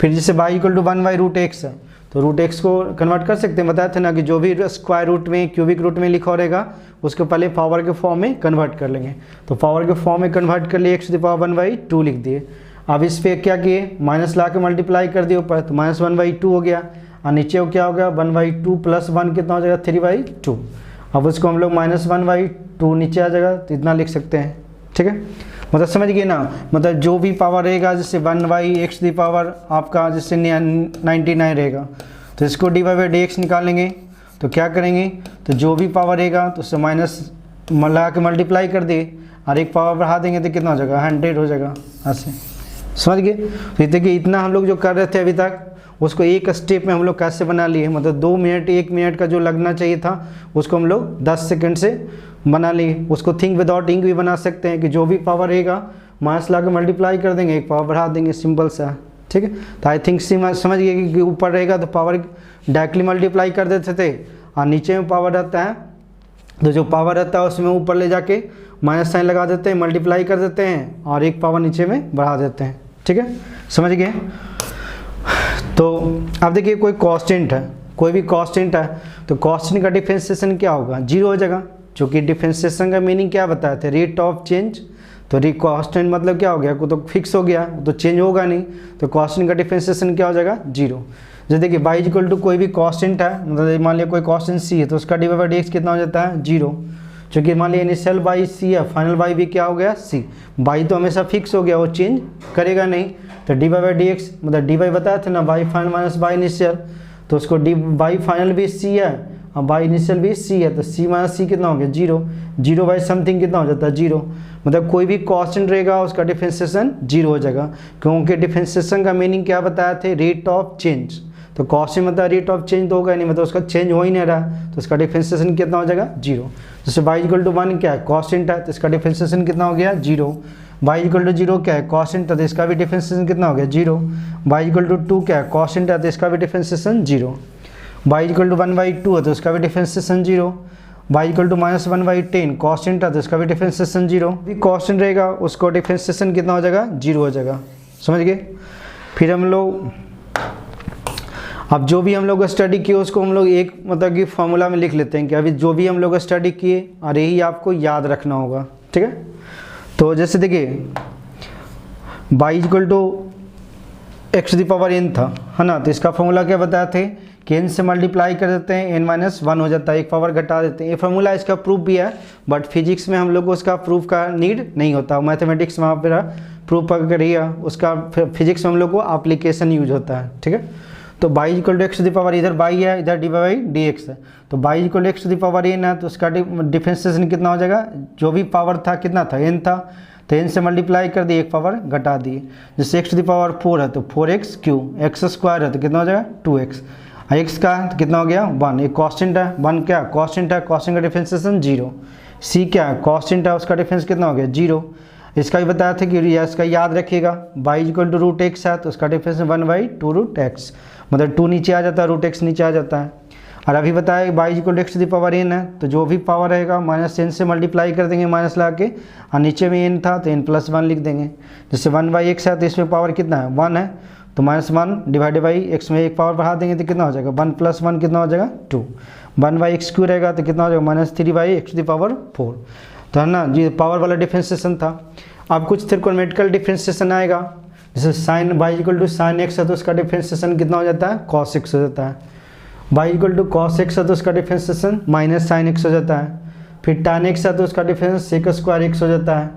फिर जैसे y = 1/√x है, तो √x को कन्वर्ट कर सकते हैं, बताए थे ना कि जो भी स्क्वायर रूट में, क्यूबिक रूट में लिखा रहेगा उसको पहले पावर के फॉर्म में कन्वर्ट कर लेंगे। तो पावर के फॉर्म में कन्वर्ट कर लिए, x⁻1/2 लिख दिए। अब इस पर क्या किए, माइनस ला के मल्टीप्लाई कर दिए ऊपर, तो -1/2 हो गया, और नीचे को क्या हो गया, 1/2 + 1 कितना हो जाएगा, 3/2। अब उसको हम लोग -1/2 नीचे आ जाएगा, तो इतना लिख सकते हैं, ठीक है। मतलब समझ गए ना, मतलब जो भी पावर रहेगा, जैसे 1/x⁻, आपका जैसे 99 रहेगा, तो इसको d/dx निकालेंगे तो क्या करेंगे, तो जो भी पावर रहेगा तो उससे माइनस लगा के मल्टीप्लाई कर दिए और एक पावर बढ़ा देंगे तो कितना हो जाएगा, 100 हो जाएगा। ऐसे समझ गए। तो देखिए इतना हम लोग जो कर रहे थे अभी तक, उसको एक स्टेप में हम लोग कैसे बना लिए, मतलब 2 मिनट 1 मिनट का जो लगना चाहिए था उसको हम लोग 10 सेकंड से बना लिए। उसको थिंक विदाउट इंक भी बना सकते हैं कि जो भी पावर रहेगा माइनस ला के मल्टीप्लाई कर देंगे, एक पावर बढ़ा देंगे, सिंपल सा, ठीक है। तो आई थिंक समझ गए कि ऊपर रहेगा तो पावर डायरेक्टली मल्टीप्लाई कर देते थे, और नीचे में पावर रहता है तो जो पावर रहता है उसमें ऊपर ले जाके माइनस साइन लगा देते हैं, मल्टीप्लाई कर देते हैं और एक पावर नीचे में बढ़ा देते हैं, ठीक है, समझ गए। तो अब देखिए कोई कांस्टेंट है, कोई भी कांस्टेंट है, तो कांस्टेंट का डिफरेंशिएशन क्या होगा, 0 हो जाएगा। क्योंकि डिफरेंशिएशन का मीनिंग क्या बताए थे, रेट ऑफ चेंज। तो कांस्टेंट मतलब क्या हो गया, को तो फिक्स हो गया, तो चेंज होगा नहीं, तो कांस्टेंट का डिफरेंशिएशन क्या हो जाएगा, 0। जैसे देखिए y = कोई भी कांस्टेंट है, मतलब मान लिया कोई कांस्टेंट c है, तो उसका d/dx कितना हो जाता है, 0। क्योंकि मान लिया इनिशियल बाई c है, फाइनल बाई भी क्या हो गया, c। y तो हमेशा फिक्स हो गया, वो चेंज करेगा नहीं, तो d/dx मतलब dy बताया था ना, y final minus y initial, तो उसको y फाइनल भी c है और y इनिशियल भी c है, तो c माइनस c कितना हो गया, 0। 0/समथिंग कितना हो जाता है, 0। मतलब कोई भी कांस्टेंट रहेगा उसका डिफरेंशिएशन 0 हो जाएगा, क्योंकि डिफरेंशिएशन का मीनिंग क्या बताया थे, रेट ऑफ चेंज। तो कांस्टेंट मतलब रेट ऑफ चेंज तो होगा नहीं, मतलब उसका चेंज हो ही नहीं रहा, तो उसका डिफरेंशिएशन कितना हो जाएगा, 0। जैसे y = 1 क्या है, कांस्टेंट है, तो इसका डिफरेंशिएशन कितना हो गया, 0। y = 0 क्या है, कांस्टेंट है, तो इसका भी डिफरेंशिएशन कितना हो गया, 0। y = 2 क्या है, कांस्टेंट है, तो इसका भी डिफरेंशिएशन 0। y = 1/2 है, तो इसका भी डिफरेंशिएशन 0। y = -1/10 कांस्टेंट है, तो इसका भी डिफरेंशिएशन 0। भी कांस्टेंट रहेगा उसको डिफरेंशिएशन कितना हो जाएगा, 0 हो जाएगा, समझ गए। फिर हम लोग अब जो भी हम लोग स्टडी किए उसको हम लोग एक मतलब कि फॉर्मूला में लिख लेते हैं कि अभी जो भी हम लोग स्टडी किए और यही आपको याद रखना होगा, ठीक है। तो जैसे देखिए y = x⁻n था, है ना, तो इसका फॉर्मूला क्या बताए थे कि n से मल्टीप्लाई कर देते हैं, n-1 हो जाता है, एक पावर घटा देते हैं। ये फॉर्मूला इसका प्रूफ भी है, बट फिजिक्स में हम लोग को उसका प्रूफ का नीड नहीं होता, मैथमेटिक्स में आप प्रूफ करिए, उसका फिजिक्स में हम लोग को एप्लीकेशन यूज होता है, ठीक है। तो y = x⁻, इधर y है, इधर d/dx है, तो y = x⁻n है, तो उसका डिफरेंशिएशन कितना हो जाएगा, जो भी पावर था कितना था, n था, तो n से मल्टीप्लाई कर दिए, एक पावर घटा दिए। जैसे x⁻4 है तो 4x³ x² है तो कितना हो जाएगा, 2x। x का तो कितना हो गया, 1। एक कांस्टेंट है, 1 क्या कांस्टेंट है, कांस्टेंट का डिफरेंशिएशन 0। सी क्या है, कांस्टेंट है, उसका डिफरेंस कितना हो गया 0। इसका भी बताया था कि इसका याद रखिएगा, y equal to root x है तो उसका डिफरेंस 1/2 रूट एक्स, मतलब 2 नीचे आ जाता है, रूट एक्स नीचे आ जाता है। और अभी बताया y equal to x to the power n है, तो जो भी पावर रहेगा -n से मल्टीप्लाई कर देंगे माइनस ला के, और नीचे में n था तो n+1 लिख देंगे। जैसे 1/x है तो इसमें पावर कितना है 1 है, तो -1 डिवाइडेड बाई x में एक पावर बढ़ा देंगे तो कितना हो जाएगा 1 + 1 कितना हो जाएगा 2। 1/x³ रहेगा तो कितना हो जाएगा -3/x टू द पावर 4। तो है ना जी, पावर वाला डिफ्रेंसिएशन था। अब कुछ त्रिकोणमितिक डिफ्रेंसिएशन आएगा, जैसे sine y equal to sine x है तो उसका डिफ्रेंसिएशन कितना हो जाता है cos x हो जाता है। y equal to cos x है तो उसका डिफ्रेंसिएशन माइनस साइन x हो जाता है। फिर tan x है तो उसका डिफरेंस sec² x हो जाता है।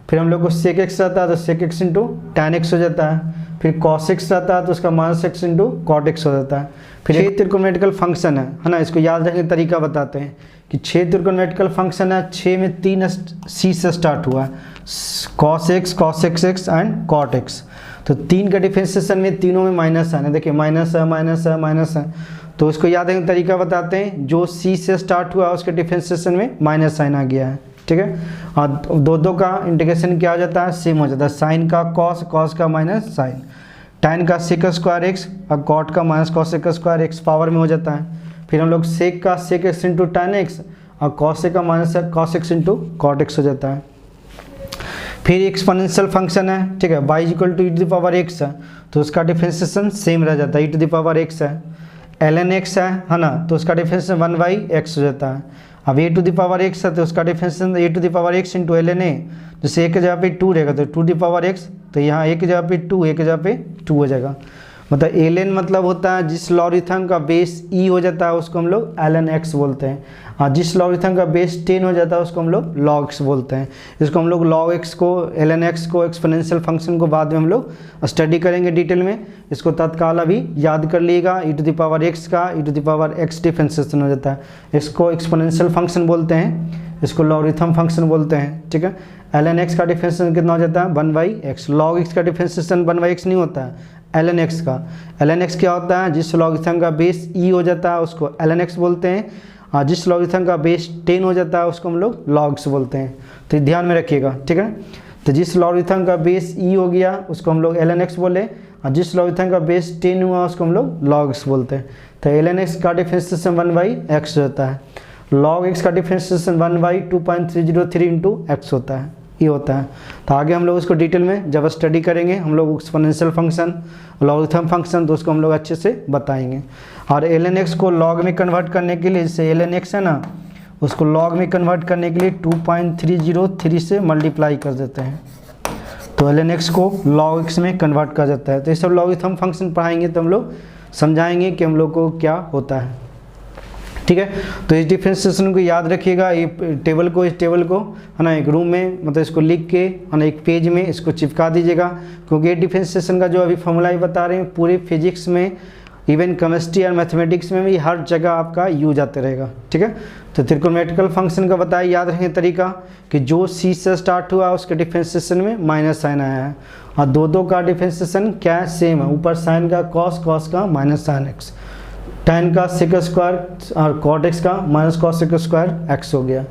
फिर हम लोग को sec x रहता है तो sec x into tan x हो जाता है। फिर cos x रहता है तो उसका -x इंटू cot x हो जाता है। फिर 6 त्रिकोणमितिक फंक्शन है ना, इसको याद रखने का तरीका बताते हैं कि 6 त्रिकोणमितिक फंक्शन है, 6 में 3 c से स्टार्ट हुआ है, cos x, cos x and cot x। तो 3 का डिफरेंशिएशन में तीनों में माइनस है ना, देखिए माइनस है माइनस है माइनस है, तो इसको याद रखने का तरीका बताते हैं। जो c से स्टार्ट हुआ उसके डिफरेंशिएशन में माइनस साइन आ गया है, ठीक है। और दो का इंटीग्रेशन क्या हो जाता है सेम हो जाता है, साइन का cos, cos का माइनस साइन, tan का sec² x और cot का -cos x पावर में हो जाता है। फिर हम लोग sec का sec x into tan x और cos का -cos x into cot x हो जाता है। फिर एक्सपोनेंशियल फंक्शन है, ठीक है, y इक्वल टू e⁻x है तो उसका डिफरेंशिएशन सेम रह जाता है, e⁻x है। ln x है ना, तो उसका डिफरेंशिएशन 1/x हो जाता है। अब a⁻x है तो उसका differentiation a⁻x into ln a, जैसे एक की जगह पे 2 रहेगा तो 2⁻x, तो यहाँ एक की जगह पे 2, एक की जगह पे 2 हो जाएगा। मतलब ln मतलब होता है जिस लॉगरिथम का बेस e हो जाता है उसको हम लोग ln x बोलते हैं, और जिस लॉगरिथम का बेस 10 हो जाता है उसको हम लोग log x बोलते हैं। इसको हम लोग log x को, ln x को, एक्सपोनेंशियल फंक्शन को बाद में हम लोग स्टडी करेंगे डिटेल में। इसको तत्काल अभी याद कर लीजिएगा, e⁻x का e⁻x डिफरेंशिएशन हो जाता है, इसको एक्सपोनेंशियल फंक्शन बोलते हैं, इसको लॉगरिथम फंक्शन बोलते हैं, ठीक है। ln x का डिफरेंशिएशन कितना हो जाता है 1/x, log x का डिफरेंशिएशन 1/x नहीं होता है, ln x का। ln x क्या होता है, जिस लॉगरिथम का बेस e हो जाता है उसको ln x बोलते हैं, और जिस लॉगरिथम का बेस 10 हो जाता है उसको हम लोग log x बोलते हैं। तो ध्यान में रखिएगा, ठीक है। तो जिस लॉगरिथम का बेस e हो गया उसको हम लोग ln x बोले, और जिस लॉगरिथम का बेस 10 हुआ उसको हम लोग log x बोलते हैं। तो ln x का डिफरेंशिएशन 1/x होता है, log x का डिफरेंशिएशन 1/2.303 इंटू x होता है, ये होता है। तो आगे हम लोग उसको डिटेल में जब स्टडी करेंगे हम लोग एक्सपोनेंशियल फंक्शन, लॉगरिथम फंक्शन, तो उसको हम लोग अच्छे से बताएंगे। और ln x को log में कन्वर्ट करने के लिए, जैसे ln x है ना, उसको log में कन्वर्ट करने के लिए 2.303 से मल्टीप्लाई कर देते हैं, तो ln x को log x में कन्वर्ट कर देता है। तो ये सब लॉगरिथम फंक्शन पढ़ाएंगे तो हम लोग समझाएंगे कि हम लोग को क्या होता है, ठीक है। तो इस डिफरेंशिएशन को याद रखिएगा, ये टेबल को, इस टेबल को है ना एक रूम में, मतलब इसको लिख के है ना एक पेज में इसको चिपका दीजिएगा, क्योंकि ये डिफरेंशिएशन का जो अभी फॉर्मूला बता रहे हैं पूरे फिजिक्स में, इवन केमिस्ट्री और मैथमेटिक्स में भी हर जगह आपका यूज आते रहेगा, ठीक है। तो त्रिकोणमितिक फंक्शन का बताया याद रखने तरीका कि जो c से स्टार्ट हुआ उसके डिफरेंशिएशन में माइनस साइन आया है, और दो का डिफरेंशिएशन क्या है सेम है, ऊपर साइन का cos, cos का माइनस साइन x, tan का sec² और cot x का -cos x² हो गया।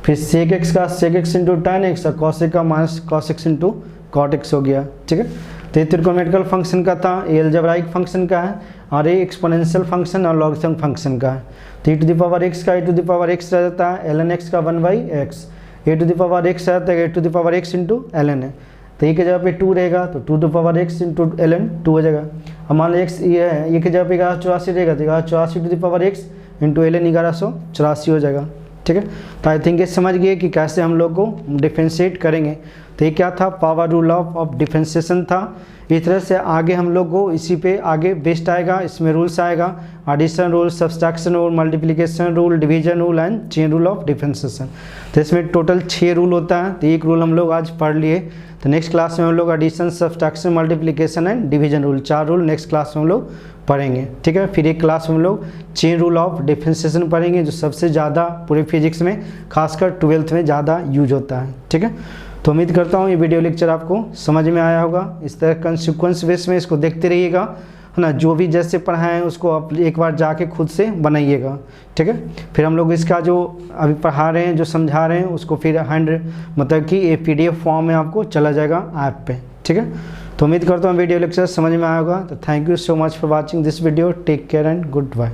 फिर sec x का sec x into tan x और cos x का -cos x into cot x हो गया, ठीक है। तो ये त्रिकोणमितिक फंक्शन का था, ये अलजेब्राइक फंक्शन का है, और ये एक्सपोनेंशियल फंक्शन और लॉगरिथम फंक्शन का है। तो e⁻x का e⁻x रह जाता है, ln x का 1/x, a⁻x रहता है a⁻x इंटू ln है, तो ये की जगह पे 2 रहेगा तो 2⁻x इंटू ln 2 हो जाएगा। अब मान लो x ये है, ये की जगह पे 1184 रहेगा तो 1184 इंटू ln 1184 हो जाएगा, ठीक है। तो आई थिंक ये समझ गए कि कैसे हम लोग को डिफरेंशिएट करेंगे। तो ये क्या था, पावर रूल ऑफ डिफरेंशिएशन था। इस तरह से आगे हम लोग को इसी पे आगे बेस्ट आएगा, इसमें रूल्स आएगा, addition rule, subtraction rule, multiplication rule, division rule and chain rule of differentiation. तो इसमें टोटल 6 रूल होता है, तो एक रूल हम लोग आज पढ़ लिए। तो नेक्स्ट क्लास में हम लोग addition, subtraction, multiplication and division rule, 4 rule next class में हम लोग पढ़ेंगे, ठीक है। फिर एक क्लास में हम लोग चेन रूल ऑफ डिफरेंशिएशन पढ़ेंगे, जो सबसे ज़्यादा पूरे फिजिक्स में खासकर 12th में ज़्यादा यूज होता है, ठीक है। तो उम्मीद करता हूँ ये वीडियो लेक्चर आपको समझ में आया होगा। इस तरह कंसिक्वेंस बेस में इसको देखते रहिएगा, है ना, जो भी जैसे पढ़ाएं उसको आप एक बार जाके खुद से बनाइएगा, ठीक है। फिर हम लोग इसका जो अभी पढ़ा रहे हैं, जो समझा रहे हैं, उसको फिर मतलब कि ये PDF फॉर्म में आपको चला जाएगा ऐप पे, ठीक है। तो उम्मीद करता हूँ वीडियो लेक्चर समझ में आया होगा। तो thank you so much for watching this video, take care and good bye.